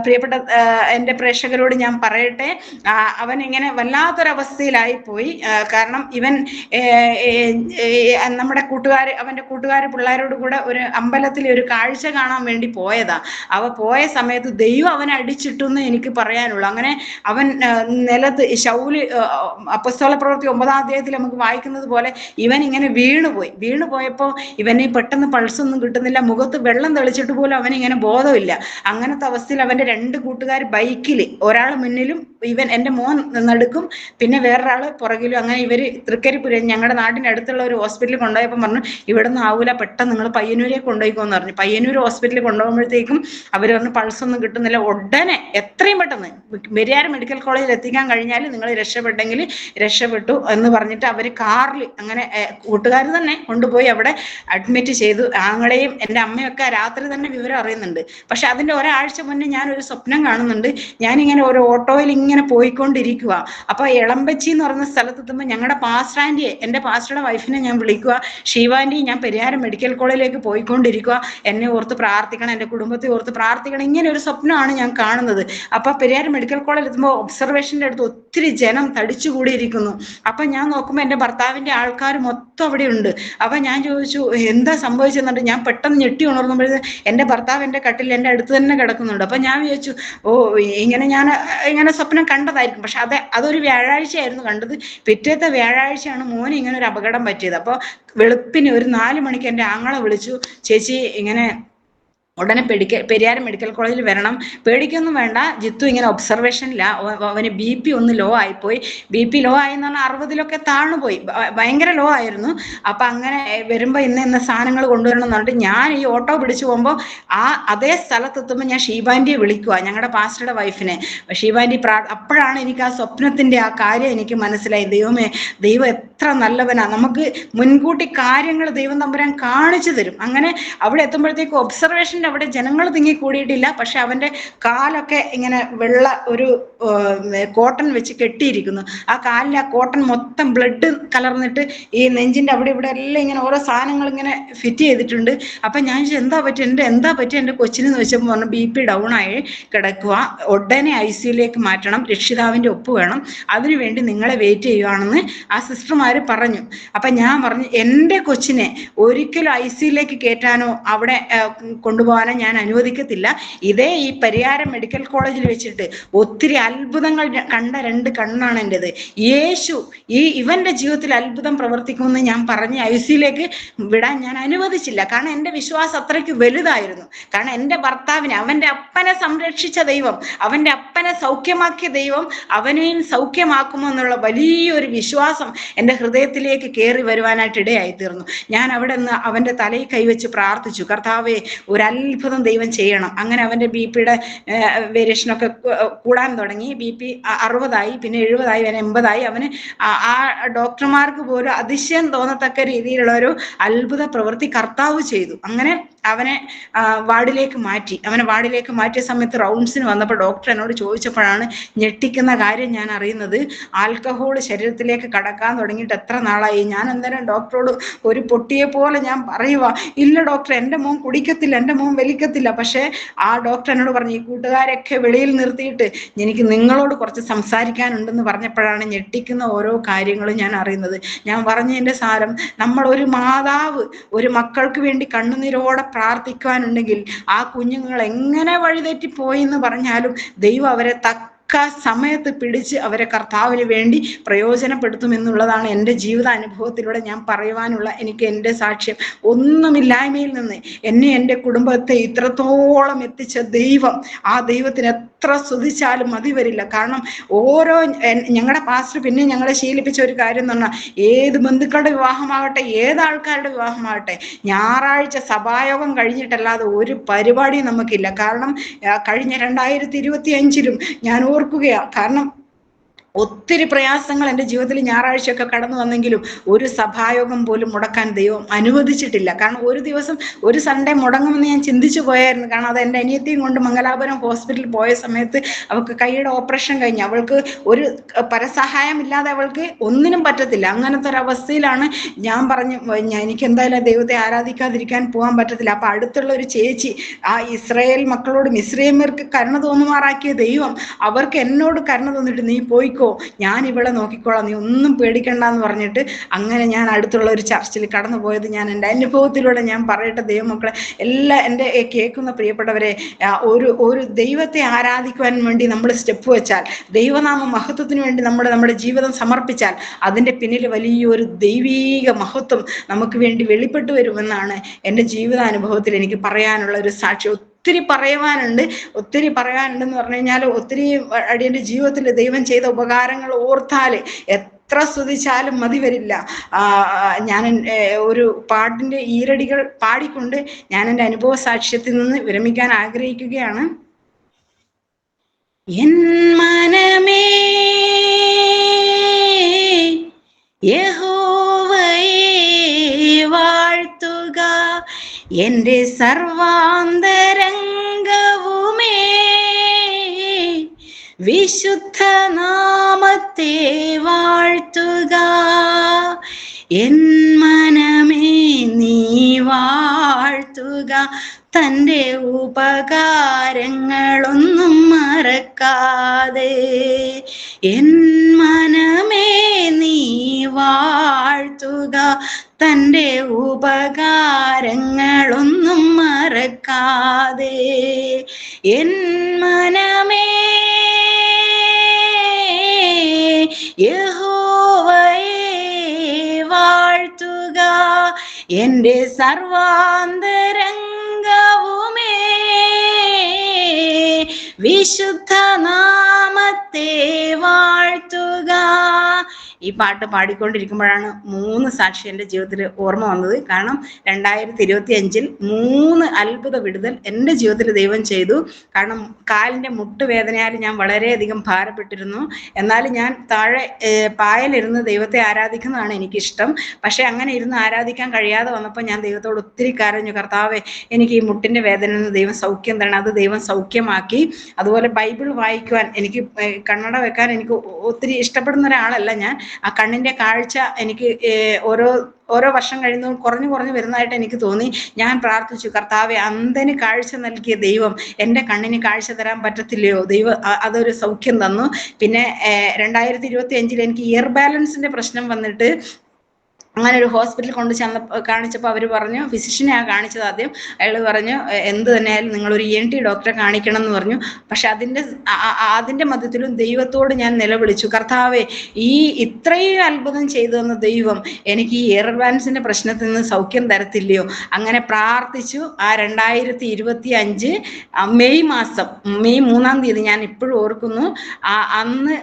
പ്രിയപ്പെട്ട എൻ്റെ പ്രേക്ഷകരോട് ഞാൻ പറയട്ടെ, അവൻ ഇങ്ങനെ വല്ലാത്തൊരവസ്ഥയിലായി പോയി. കാരണം ഇവൻ നമ്മുടെ അവൻ്റെ കൂട്ടുകാർ പിള്ളേരോട് കൂടെ ഒരു അമ്പലത്തിൽ ഒരു കാഴ്ച കാണാൻ വേണ്ടി പോയതാ. പോയ സമയത്ത് ദൈവം അവനെ അടിച്ചിട്ടു എന്ന് എനിക്ക് പറയാനുള്ളൂ. അങ്ങനെ അവൻ നിലത്ത് ശൗല് അപ്പസ്തോല പ്രവൃത്തി 9-ാം അധ്യായത്തിൽ നമുക്ക് വായിക്കുന്നത് പോലെ ഇവൻ ഇങ്ങനെ വീണുപോയപ്പോൾ ഇവന് പെട്ടെന്ന് പൾസൊന്നും കിട്ടുന്നില്ല, മുഖത്ത് വെള്ളം തെളിച്ചിട്ട് പോലും അവൻ ഇങ്ങനെ ബോധമില്ല. അങ്ങനത്തെ അവസ്ഥയിൽ അവൻ്റെ 2 കൂട്ടുകാർ ബൈക്കിൽ, ഒരാൾ മുന്നിലും എൻ്റെ മോൻ നടുക്കും, പിന്നെ വേറൊരാള് പുറകിലും. അങ്ങനെ ഇവര് തൃക്കരിപ്പൂര് ഞങ്ങളുടെ നാടിനടുത്തുള്ള ഒരു ഹോസ്പിറ്റലിൽ കൊണ്ടുപോയപ്പോൾ പറഞ്ഞു, ഇവിടെ നിന്ന് ആവൂല, പെട്ടെന്ന് നിങ്ങൾ പയ്യന്നൂരേക്ക് കൊണ്ടുപോയിക്കോന്ന് പറഞ്ഞു. പയ്യന്നൂർ ഹോസ്പിറ്റലിൽ കൊണ്ടുപോകുമ്പോഴത്തേക്കും അവർ പറഞ്ഞു പൾസൊന്നും കിട്ടുന്നില്ല. ഉടനെ എത്രയും പെട്ടെന്ന് പെരിയാർ മെഡിക്കൽ കോളേജിൽ എത്തിക്കാൻ കഴിഞ്ഞാൽ നിങ്ങൾ രക്ഷപ്പെട്ടെങ്കിൽ രക്ഷപ്പെട്ടു എന്ന് പറഞ്ഞിട്ട് അവർ കാറിൽ അങ്ങനെ കൂട്ടുകാർ തന്നെ കൊണ്ടുപോയി അവിടെ അഡ്മിറ്റ് ചെയ്തു. ആങ്ങളെയും എൻ്റെ അമ്മയൊക്കെ രാത്രി തന്നെ വിവരം അറിയുന്നുണ്ട്. പക്ഷെ അതിൻ്റെ ഒരാഴ്ച മുന്നേ ഞാനൊരു സ്വപ്നം കാണുന്നുണ്ട്. ഞാനിങ്ങനെ ഒരു ഓട്ടോയിൽ ഇങ്ങനെ പോയിക്കൊണ്ടിരിക്കുക. അപ്പൊ എളമ്പച്ചി എന്ന് പറയുന്ന സ്ഥലത്തെത്തുമ്പോൾ ഞങ്ങളുടെ പാസ്റ്റർ ആൻറ്റിയെ, എൻ്റെ പാസ്റ്ററുടെ വൈഫിനെ ഞാൻ വിളിക്കുക, ഷീവാൻറ്റി, ഞാൻ പെരിയാരം മെഡിക്കൽ കോളേജിലേക്ക് പോയിക്കൊണ്ടിരിക്കുക, എന്നെ ഓർത്ത് പ്രാർത്ഥിക്കണം, എൻ്റെ കുടുംബത്തെ ഓർത്ത് പ്രാർത്ഥിക്കണം. ഇങ്ങനെ ഒരു സ്വപ്നമാണ് ഞാൻ കാണുന്നത്. അപ്പൊ പെരിയാരം മെഡിക്കൽ കോളേജിൽ എത്തുമ്പോൾ ഒബ്സർവേഷൻ്റെ അടുത്ത് ഒത്തിരി ജനം തടിച്ചുകൂടിയിരിക്കുന്നു. അപ്പൊ ഞാൻ നോക്കുമ്പോൾ എൻ്റെ ഭർത്താവിൻ്റെ ആൾക്കാർ മൊത്തം അവിടെ ഉണ്ട്. അപ്പൊ ഞാൻ ചോദിച്ചു, എന്താ സംഭവിച്ചെന്നുണ്ട്. ഞാൻ പെട്ടെന്ന് ഞെട്ടി ഉണർന്നുമ്പോഴേ എൻ്റെ ഭർത്താവ് എൻ്റെ കട്ടിൽ എൻ്റെ അടുത്ത് തന്നെ കിടക്കുന്നുണ്ട്. അപ്പൊ ഞാൻ വിചാരിച്ചു, ഞാൻ ഇങ്ങനെ സ്വപ്നം കണ്ടതായിരിക്കും. പക്ഷെ അതൊരു വ്യാഴാഴ്ചയായിരുന്നു കണ്ടത്. പിറ്റേത്തെ വ്യാഴാഴ്ചയാണ് മോന് ഇങ്ങനെ ഒരു അപകടം പറ്റിയത്. അപ്പോൾ വെളുപ്പിന് ഒരു 4 മണിക്ക് എൻ്റെ ആങ്ങളെ വിളിച്ചു, ചേച്ചി ഇങ്ങനെ ഉടനെ പെരിയാർ മെഡിക്കൽ കോളേജിൽ വരണം, പേടിക്കൊന്നും വേണ്ട, ജിത്തു ഇങ്ങനെ ഒബ്സർവേഷനില്ല, അവന് BP ഒന്ന് ലോ ആയിപ്പോയി. BP ലോ ആയെന്ന് പറഞ്ഞാൽ 60-ലൊക്കെ താഴ്ന്നു പോയി, ഭയങ്കര ലോ ആയിരുന്നു. അപ്പൊ അങ്ങനെ വരുമ്പോ ഇന്ന സാധനങ്ങൾ കൊണ്ടുവരണം എന്ന് പറഞ്ഞിട്ട് ഞാൻ ഈ ഓട്ടോ പിടിച്ചു പോകുമ്പോൾ അതേ സ്ഥലത്തെത്തുമ്പോൾ ഞാൻ ഷീബാൻഡിയെ വിളിക്കുക, ഞങ്ങളുടെ പാസ്റ്ററുടെ വൈഫിനെ. ഷീബാൻഡി അപ്പോഴാണ് എനിക്ക് ആ സ്വപ്നത്തിന്റെ ആ കാര്യം എനിക്ക് മനസ്സിലായി. ദൈവമേ, ദൈവം എത്ര നല്ലവനാ, നമുക്ക് മുൻകൂട്ടി കാര്യങ്ങൾ ദൈവം തമ്പുരാൻ കാണിച്ചു തരും. അങ്ങനെ അവിടെ എത്തുമ്പോഴത്തേക്ക് ഒബ്സർവേഷൻ അവിടെ ജനങ്ങൾ തിങ്ങിക്കൂടിയിട്ടില്ല, പക്ഷെ അവന്റെ കാലൊക്കെ ഇങ്ങനെ വെള്ള ഒരു കോട്ടൺ വെച്ച് കെട്ടിയിരിക്കുന്നു. ആ കാലിൽ ആ കോട്ടൺ മൊത്തം ബ്ലഡ് കലർന്നിട്ട് ഈ നെഞ്ചിന്റെ അവിടെ ഇവിടെ എല്ലാം ഇങ്ങനെ ഓരോ സാധനങ്ങൾ ഇങ്ങനെ ഫിറ്റ് ചെയ്തിട്ടുണ്ട്. അപ്പൊ ഞാൻ എന്താ പറ്റി എന്റെ കൊച്ചിനെന്ന് വെച്ചപ്പോൾ പറഞ്ഞു BP ഡൗൺ ആയി കിടക്കുക, ഉടനെ ICUലേക്ക് മാറ്റണം, രക്ഷിതാവിന്റെ ഒപ്പ് വേണം, അതിനുവേണ്ടി നിങ്ങളെ വെയിറ്റ് ചെയ്യുവാണെന്ന് ആ സിസ്റ്റർമാര് പറഞ്ഞു. അപ്പൊ ഞാൻ പറഞ്ഞു, എന്റെ കൊച്ചിനെ ഒരിക്കലും ICUലേക്ക് കയറ്റാനോ അവിടെ കൊണ്ടുപോകാനോ ഞാൻ അനുവദിക്കത്തില്ല. ഇതേ ഈ പരിയാരം മെഡിക്കൽ കോളേജിൽ വെച്ചിട്ട് ഒത്തിരി അത്ഭുതങ്ങൾ കണ്ട 2 കണ്ണാണ് എൻ്റെത്. യേശു ഇവന്റെ ജീവിതത്തിൽ അത്ഭുതം പ്രവർത്തിക്കുമെന്ന് ഞാൻ പറഞ്ഞ് ICUലേക്ക് വിടാൻ ഞാൻ അനുവദിച്ചില്ല. കാരണം എൻ്റെ വിശ്വാസം അത്രയ്ക്ക് വലുതായിരുന്നു. കാരണം എൻ്റെ ഭർത്താവിനെ, അവന്റെ അപ്പനെ സംരക്ഷിച്ച ദൈവം, അവന്റെ അപ്പനെ സൗഖ്യമാക്കിയ ദൈവം അവനെയും സൗഖ്യമാക്കുമോ എന്നുള്ള വലിയൊരു വിശ്വാസം എൻ്റെ ഹൃദയത്തിലേക്ക് കയറി വരുവാനായിട്ട് ഇടയായി തീർന്നു. ഞാൻ അവിടെ നിന്ന് അവന്റെ തലയിൽ കൈവച്ച് പ്രാർത്ഥിച്ചു, കർത്താവേ, ഒരു അത്ഭുതം ദൈവം ചെയ്യണം. അങ്ങനെ അവന്റെ BPയുടെ വേരിയേഷനൊക്കെ കൂടാൻ തുടങ്ങി. BP 60 പിന്നെ 70, അവന് 80. അവന് ആ ഡോക്ടർമാർക്ക് പോലും അതിശയം തോന്നത്തക്ക രീതിയിലുള്ള ഒരു അത്ഭുത പ്രവൃത്തി കർത്താവ് ചെയ്തു. അങ്ങനെ അവനെ വാർഡിലേക്ക് മാറ്റിയ സമയത്ത് റൗണ്ട്സിന് വന്നപ്പോൾ ഡോക്ടർ എന്നോട് ചോദിച്ചപ്പോഴാണ് ഞെട്ടിക്കുന്ന കാര്യം ഞാൻ അറിയുന്നത്. ആൽക്കഹോൾ ശരീരത്തിലേക്ക് കടക്കാൻ തുടങ്ങിയിട്ട് എത്ര നാളായി? ഞാൻ അന്നേരം ഡോക്ടറോട് ഒരു പൊട്ടിയെ പോലെ ഞാൻ പറയുക, ഇല്ല ഡോക്ടർ, എൻ്റെ മോൻ കുടിക്കത്തില്ല, എൻ്റെ മോൻ വലിക്കത്തില്ല. പക്ഷേ ആ ഡോക്ടർ എന്നോട് പറഞ്ഞു, ഈ കൂട്ടുകാരൊക്കെ വെളിയിൽ നിർത്തിയിട്ട് എനിക്ക് നിങ്ങളോട് കുറച്ച് സംസാരിക്കാനുണ്ടെന്ന് പറഞ്ഞപ്പോഴാണ് ഞെട്ടിക്കുന്ന ഓരോ കാര്യങ്ങളും ഞാൻ അറിയുന്നത്. ഞാൻ പറഞ്ഞതിൻ്റെ സാരം, നമ്മളൊരു മാതാവ് ഒരു മക്കൾക്ക് വേണ്ടി കണ്ണുനീരോടെ പ്രാർത്ഥിക്കുവാനുണ്ടെങ്കിൽ ആ കുഞ്ഞുങ്ങൾ എങ്ങനെ വഴിതെറ്റിപ്പോയി എന്ന് പറഞ്ഞാലും ദൈവം അവരെ സമയത്ത് പിടിച്ച് അവരെ കർത്താവിന് വേണ്ടി പ്രയോജനപ്പെടുത്തുമെന്നുള്ളതാണ് എൻ്റെ ജീവിത അനുഭവത്തിലൂടെ ഞാൻ പറയുവാനുള്ള എനിക്ക് എൻ്റെ സാക്ഷ്യം. ഒന്നുമില്ലായ്മയിൽ നിന്ന് എന്നെ, എൻ്റെ കുടുംബത്തെ ഇത്രത്തോളം എത്തിച്ച ദൈവം, ആ ദൈവത്തിന് എത്ര സ്തുതിച്ചാലും മതി വരില്ല. കാരണം ഓരോ ഞങ്ങളുടെ പാസ്റ്റർ പിന്നെ ഞങ്ങളെ ശീലിപ്പിച്ച ഒരു കാര്യം എന്ന് പറഞ്ഞാൽ, ഏത് ബന്ധുക്കളുടെ വിവാഹമാകട്ടെ, ഏതാൾക്കാരുടെ വിവാഹമാകട്ടെ, ഞായറാഴ്ച സഭായോഗം കഴിഞ്ഞിട്ടല്ലാതെ ഒരു പരിപാടിയും നമുക്കില്ല. കാരണം കഴിഞ്ഞ 2025-ലും ഞാൻ ഓർക്കുകയാണ്. കാരണം ഒത്തിരി പ്രയാസങ്ങൾ എൻ്റെ ജീവിതത്തിൽ ഞായറാഴ്ചയൊക്കെ കടന്നു വന്നെങ്കിലും ഒരു സഭായോഗം പോലും മുടക്കാൻ ദൈവം അനുവദിച്ചിട്ടില്ല. കാരണം ഒരു ദിവസം ഒരു സൺഡേ മുടങ്ങുമെന്ന് ഞാൻ ചിന്തിച്ചു പോയായിരുന്നു. കാരണം അത് എൻ്റെ അനിയത്തിയും കൊണ്ട് മംഗലാപുരം ഹോസ്പിറ്റലിൽ പോയ സമയത്ത് അവൾക്ക് കൈയുടെ ഓപ്പറേഷൻ കഴിഞ്ഞ് അവൾക്ക് ഒരു പരസഹായം ഇല്ലാതെ അവൾക്ക് ഒന്നിനും പറ്റത്തില്ല. അങ്ങനത്തെ ഒരു അവസ്ഥയിലാണ്. ഞാൻ പറഞ്ഞു, എനിക്ക് എന്തായാലും ദൈവത്തെ ആരാധിക്കാതിരിക്കാൻ പോകാൻ പറ്റത്തില്ല. അപ്പൊ അടുത്തുള്ള ഒരു ചേച്ചി, ആ ഇസ്രായേൽ മക്കളോട് മിസ്രൈമ്യർക്ക് കരുണ തോന്നുമാറാക്കിയ ദൈവം അവർക്ക് എന്നോട് കരുണ തോന്നിട്ട്, നീ പോയിക്കോ, ഞാൻ ഇവിടെ നോക്കിക്കോളാം, നീ ഒന്നും പേടിക്കണ്ടെന്ന് പറഞ്ഞിട്ട് അങ്ങനെ ഞാൻ അടുത്തുള്ള ഒരു ചർച്ചിൽ കടന്നു പോയത് ഞാൻ എൻ്റെ അനുഭവത്തിലൂടെ ഞാൻ പറയട്ടെ. ദൈവമക്കളെ, എല്ലാ എൻ്റെ കേൾക്കുന്ന പ്രിയപ്പെട്ടവരെ, ഒരു ദൈവത്തെ ആരാധിക്കുവാൻ വേണ്ടി നമ്മൾ സ്റ്റെപ്പ് വെച്ചാൽ, ദൈവനാമ മഹത്വത്തിന് വേണ്ടി നമ്മുടെ ജീവിതം സമർപ്പിച്ചാൽ, അതിൻ്റെ പിന്നിൽ വലിയൊരു ദൈവീക മഹത്വം നമുക്ക് വേണ്ടി വെളിപ്പെട്ടു വരുമെന്നാണ് എൻ്റെ ജീവിതാനുഭവത്തിൽ എനിക്ക് പറയാനുള്ള ഒരു സാക്ഷ്യം. ഒത്തിരി പറയാനുണ്ടെന്ന് പറഞ്ഞു കഴിഞ്ഞാൽ, ഒത്തിരി അടിയന്റെ ജീവിതത്തിൽ ദൈവം ചെയ്ത ഉപകാരങ്ങൾ ഓർത്താൽ എത്ര സ്തുതിച്ചാലും മതി വരില്ല. ഞാൻ ഒരു പാട്ടിന്റെ ഈരടികൾ പാടിക്കൊണ്ട് ഞാൻ എൻ്റെ അനുഭവ സാക്ഷ്യത്തിൽ നിന്ന് വിരമിക്കാൻ ആഗ്രഹിക്കുകയാണ്. എൻ മനമേ യഹോവയെ വാഴ്ത്തുക, എൻ്റെ സർവാന്തരംഗവുമേ വിശുദ്ധ നാമത്തെ വാഴ്ത്തുക. എൻ മനമേ നീ വാഴ്ത്തുക, തൻ്റെ ഉപകാരങ്ങളൊന്നും മറക്കാതെ. എൻ മനമേ നീ വാഴ്ത്തുക, തൻ്റെ ഉപകാരങ്ങളൊന്നും മറക്കാതെ. എൻ മനമേ യഹോവയെ വാഴ്ത്തുക, എൻ്റെ സർവാന്തരംഗവുമേ വിശുദ്ധ നാമത്തെ വാഴ്ത്തുക. ഈ പാട്ട് പാടിക്കൊണ്ടിരിക്കുമ്പോഴാണ് 3 സാക്ഷി എൻ്റെ ജീവിതത്തിൽ ഓർമ്മ വന്നത്. കാരണം 2025 3 അത്ഭുത വിടുതൽ എൻ്റെ ജീവിതത്തിൽ ദൈവം ചെയ്തു. കാരണം കാലിൻ്റെ മുട്ടുവേദനയാൽ ഞാൻ വളരെയധികം ഭാരപ്പെട്ടിരുന്നു. എന്നാലും ഞാൻ താഴെ പായലിരുന്ന് ദൈവത്തെ ആരാധിക്കുന്നതാണ് എനിക്കിഷ്ടം. പക്ഷെ അങ്ങനെ ഇരുന്ന് ആരാധിക്കാൻ കഴിയാതെ വന്നപ്പോൾ ഞാൻ ദൈവത്തോട് ഒത്തിരി കരഞ്ഞു, കർത്താവേ എനിക്ക് ഈ മുട്ടിൻ്റെ വേദനയിൽ നിന്ന് ദൈവം സൗഖ്യം തരണം. അത് ദൈവം സൗഖ്യമാക്കി. അതുപോലെ ബൈബിൾ വായിക്കുവാൻ എനിക്ക് കണ്ണട വെക്കാൻ എനിക്ക് ഒത്തിരി ഇഷ്ടപ്പെടുന്ന ഒരാളല്ല ഞാൻ. ആ കണ്ണിൻ്റെ കാഴ്ച എനിക്ക് ഓരോ വർഷം കഴിയുന്നതും കുറഞ്ഞു വരുന്നതായിട്ട് എനിക്ക് തോന്നി. ഞാൻ പ്രാർത്ഥിച്ചു, കർത്താവെ അന്ധന് കാഴ്ച നൽകിയ ദൈവം എൻ്റെ കണ്ണിന് കാഴ്ച തരാൻ പറ്റത്തില്ലയോ? ദൈവം അതൊരു സൗഖ്യം തന്നു. പിന്നെ 2025 എനിക്ക് ഇയർ ബാലൻസിന്റെ പ്രശ്നം വന്നിട്ട് അങ്ങനെ ഒരു ഹോസ്പിറ്റലിൽ കൊണ്ട് കാണിച്ചപ്പോൾ അവർ പറഞ്ഞു, ഫിസിഷ്യനെയാണ് കാണിച്ചത് ആദ്യം. അയാൾ പറഞ്ഞു എന്ത് തന്നെയായാലും നിങ്ങളൊരു ENT ഡോക്ടറെ കാണിക്കണം എന്ന് പറഞ്ഞു. പക്ഷെ അതിൻ്റെ മധ്യത്തിലും ദൈവത്തോട് ഞാൻ നിലവിളിച്ചു, കർത്താവെ ഇത്രയും അത്ഭുതം ചെയ്തു തന്ന ദൈവം എനിക്ക് ഈ ഇയർ ബാലൻസിന്റെ പ്രശ്നത്തിൽ നിന്ന് സൗഖ്യം തരത്തില്ലയോ? അങ്ങനെ പ്രാർത്ഥിച്ചു. ആ 2025 മെയ് 3-ാം തീയതി ഞാൻ ഇപ്പോഴും ഓർക്കുന്നു. അന്ന്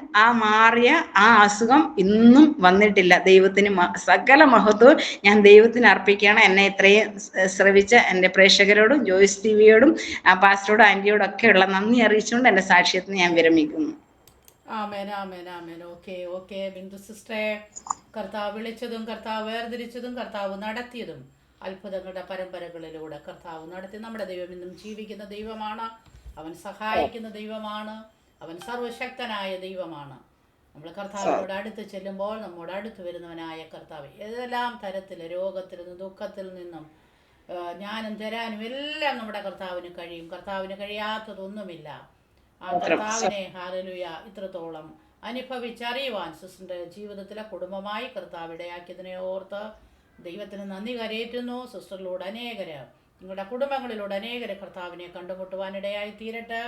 മാറിയ ആ അസുഖം ഇന്നും വന്നിട്ടില്ല. ദൈവത്തിന് സകല മഹത്വം ഞാൻ ദൈവത്തിന് അർപ്പിക്കുകയാണ്. എന്നെ ഇത്രയും ശ്രവിച്ച എൻ്റെ പ്രേക്ഷകരോടും ജോയ്സ് ടിവിയോടും പാസ്റ്ററോടും ആൻറ്റിയോടും ഒക്കെ ഉള്ള നന്ദി അറിയിച്ചുകൊണ്ട് എൻ്റെ സാക്ഷ്യത്തിന് ഞാൻ വിരമിക്കുന്നു. ആമേൻ ആമേൻ ആമേൻ. ഓക്കെ ബിന്ദു സിസ്റ്ററെ, കർത്താവ് വിളിച്ചതും കർത്താവ് വേർതിരിച്ചതും കർത്താവ് നടത്തിയതും അത്ഭുതങ്ങളുടെ പരമ്പരകളിലൂടെ കർത്താവ് നടത്തി. നമ്മുടെ ദൈവം ഇന്നും ജീവിക്കുന്ന ദൈവമാണ്. അവൻ സഹായിക്കുന്ന ദൈവമാണ്. അവൻ സർവശക്തനായ ദൈവമാണ്. നമ്മൾ കർത്താവിനോട് അടുത്ത് ചെല്ലുമ്പോൾ നമ്മോട് അടുത്ത് വരുന്നവനായ കർത്താവ് ഏതെല്ലാം തരത്തിൽ രോഗത്തിൽ നിന്നും ദുഃഖത്തിൽ നിന്നും ജ്ഞാനം തരാനും എല്ലാം നമ്മുടെ കർത്താവിന് കഴിയും. കർത്താവിന് കഴിയാത്തതൊന്നുമില്ല. ആ കർത്താവിനെ ഹല്ലേലൂയ ഇത്രത്തോളം അനുഭവിച്ചറിയുവാൻ സിസ്റ്ററിൻ്റെ ജീവിതത്തിലെ കുടുംബമായി കർത്താവ് ഇടയാക്കിയതിനെ ഓർത്ത് ദൈവത്തിന് നന്ദി കരയേറ്റുന്നു. സിസ്റ്ററിലൂടെ നിങ്ങളുടെ കുടുംബങ്ങളിലൂടെ അനേകരെ കർത്താവിനെ കണ്ടുമുട്ടുവാനിടയായി തീരട്ടെ.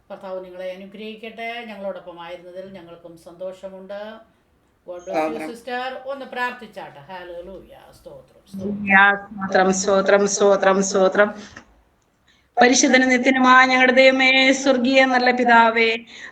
കർത്താവ് നിങ്ങളെ അനുഗ്രഹിക്കട്ടെ. ഞങ്ങളോടൊപ്പമായിരുന്നതിൽ ഞങ്ങൾക്കും സന്തോഷമുണ്ട്. God bless you sister. ഒന്ന് പ്രാർത്ഥിച്ചാട്ടെ. ഹല്ലേലൂയ. സ്തോത്രം. പരിശുദ്ധന നിത്യനുമായ ഞങ്ങളുടെ ദൈവമേ, സ്വർഗീയ നല്ല പിതാവേ,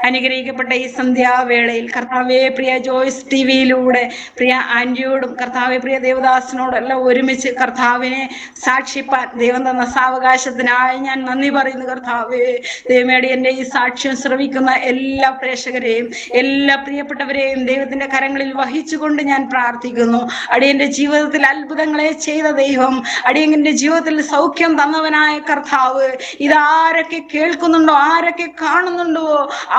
അനുഗ്രഹിക്കപ്പെട്ട ഈ സന്ധ്യാവേളയിൽ കർത്താവെ പ്രിയ ജോയ്സ് ടിവിയിലൂടെ പ്രിയ ആന്റിയോടും കർത്താവെ പ്രിയ ദേവദാസിനോടും എല്ലാം ഒരുമിച്ച് കർത്താവിനെ സാക്ഷിപ്പാൻ ദൈവം തന്ന സാവകാശത്തിനായി ഞാൻ നന്ദി പറയുന്നു. കർത്താവെ ദൈവമേടി എൻ്റെ ഈ സാക്ഷ്യം ശ്രവിക്കുന്ന എല്ലാ പ്രേക്ഷകരെയും എല്ലാ പ്രിയപ്പെട്ടവരെയും ദൈവത്തിന്റെ കരങ്ങളിൽ വഹിച്ചുകൊണ്ട് ഞാൻ പ്രാർത്ഥിക്കുന്നു. അടിയന്റെ ജീവിതത്തിൽ അത്ഭുതങ്ങളെ ചെയ്ത ദൈവം, അടിയന്റെ ജീവിതത്തിൽ സൗഖ്യം തന്നവനായ കർത്താവ്, ഇതാരൊക്കെ കേൾക്കുന്നുണ്ടോ, ആരൊക്കെ കാണുന്നുണ്ടോ,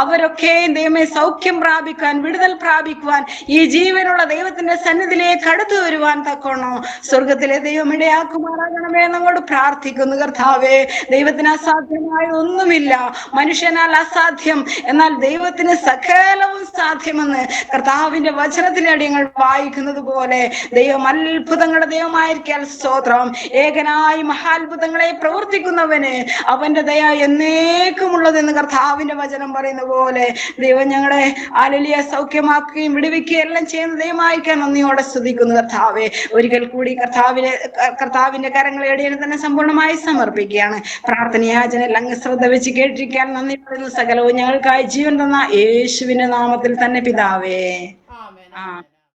അവരൊക്കെ ദൈവമേ സൗഖ്യം പ്രാപിക്കാൻ, വിടുതൽ പ്രാപിക്കുവാൻ, ഈ ജീവനുള്ള ദൈവത്തിന്റെ സന്നിധിയിലേക്ക് അടുത്തു വരുവാൻ തക്കോണോ സ്വർഗത്തിലെ ദൈവം ഇടയാക്കുമാറാകണമേ എന്നോട് പ്രാർത്ഥിക്കുന്നു. കർത്താവേ, ദൈവത്തിന് അസാധ്യമായ ഒന്നുമില്ല, മനുഷ്യനാൽ അസാധ്യം, എന്നാൽ ദൈവത്തിന് സകലവും സാധ്യമെന്ന് കർത്താവിന്റെ വചനത്തിലെ അടിയങ്ങൾ വായിക്കുന്നത് പോലെ ദൈവം അത്ഭുതങ്ങളുടെ ദൈവമായിരിക്കാൻ സ്തോത്രം. ഏകനായി മഹാത്ഭുതങ്ങളെ പ്രവർത്തിക്കുന്നവന് അവന്റെ ദയ എന്നേക്കുമുള്ളതെന്ന് കർത്താവിന്റെ വചനം പറയുന്ന പോലെ ദൈവം ഞങ്ങളെ ഹല്ലേലൂയ സൗഖ്യമാക്കുകയും വിടുവിക്കുകയും എല്ലാം ചെയ്യുന്ന ദൈവമായിരിക്കാൻ നന്ദിയോടെ സ്തുതിക്കുന്നു. കർത്താവെ, ഒരിക്കൽ കൂടി കർത്താവിന്റെ കരങ്ങളെ അടിയനെ തന്നെ സമ്പൂർണ്ണമായി സമർപ്പിക്കുകയാണ്. പ്രാർത്ഥനയാചന അങ്ങ് ശ്രദ്ധ വെച്ച് കേട്ടിരിക്കാൻ നന്ദി പറയുന്ന സകലവും ഞങ്ങൾക്കായി ജീവൻ തന്ന യേശുവിന്റെ നാമത്തിൽ തന്നെ പിതാവേ. ആമേൻ.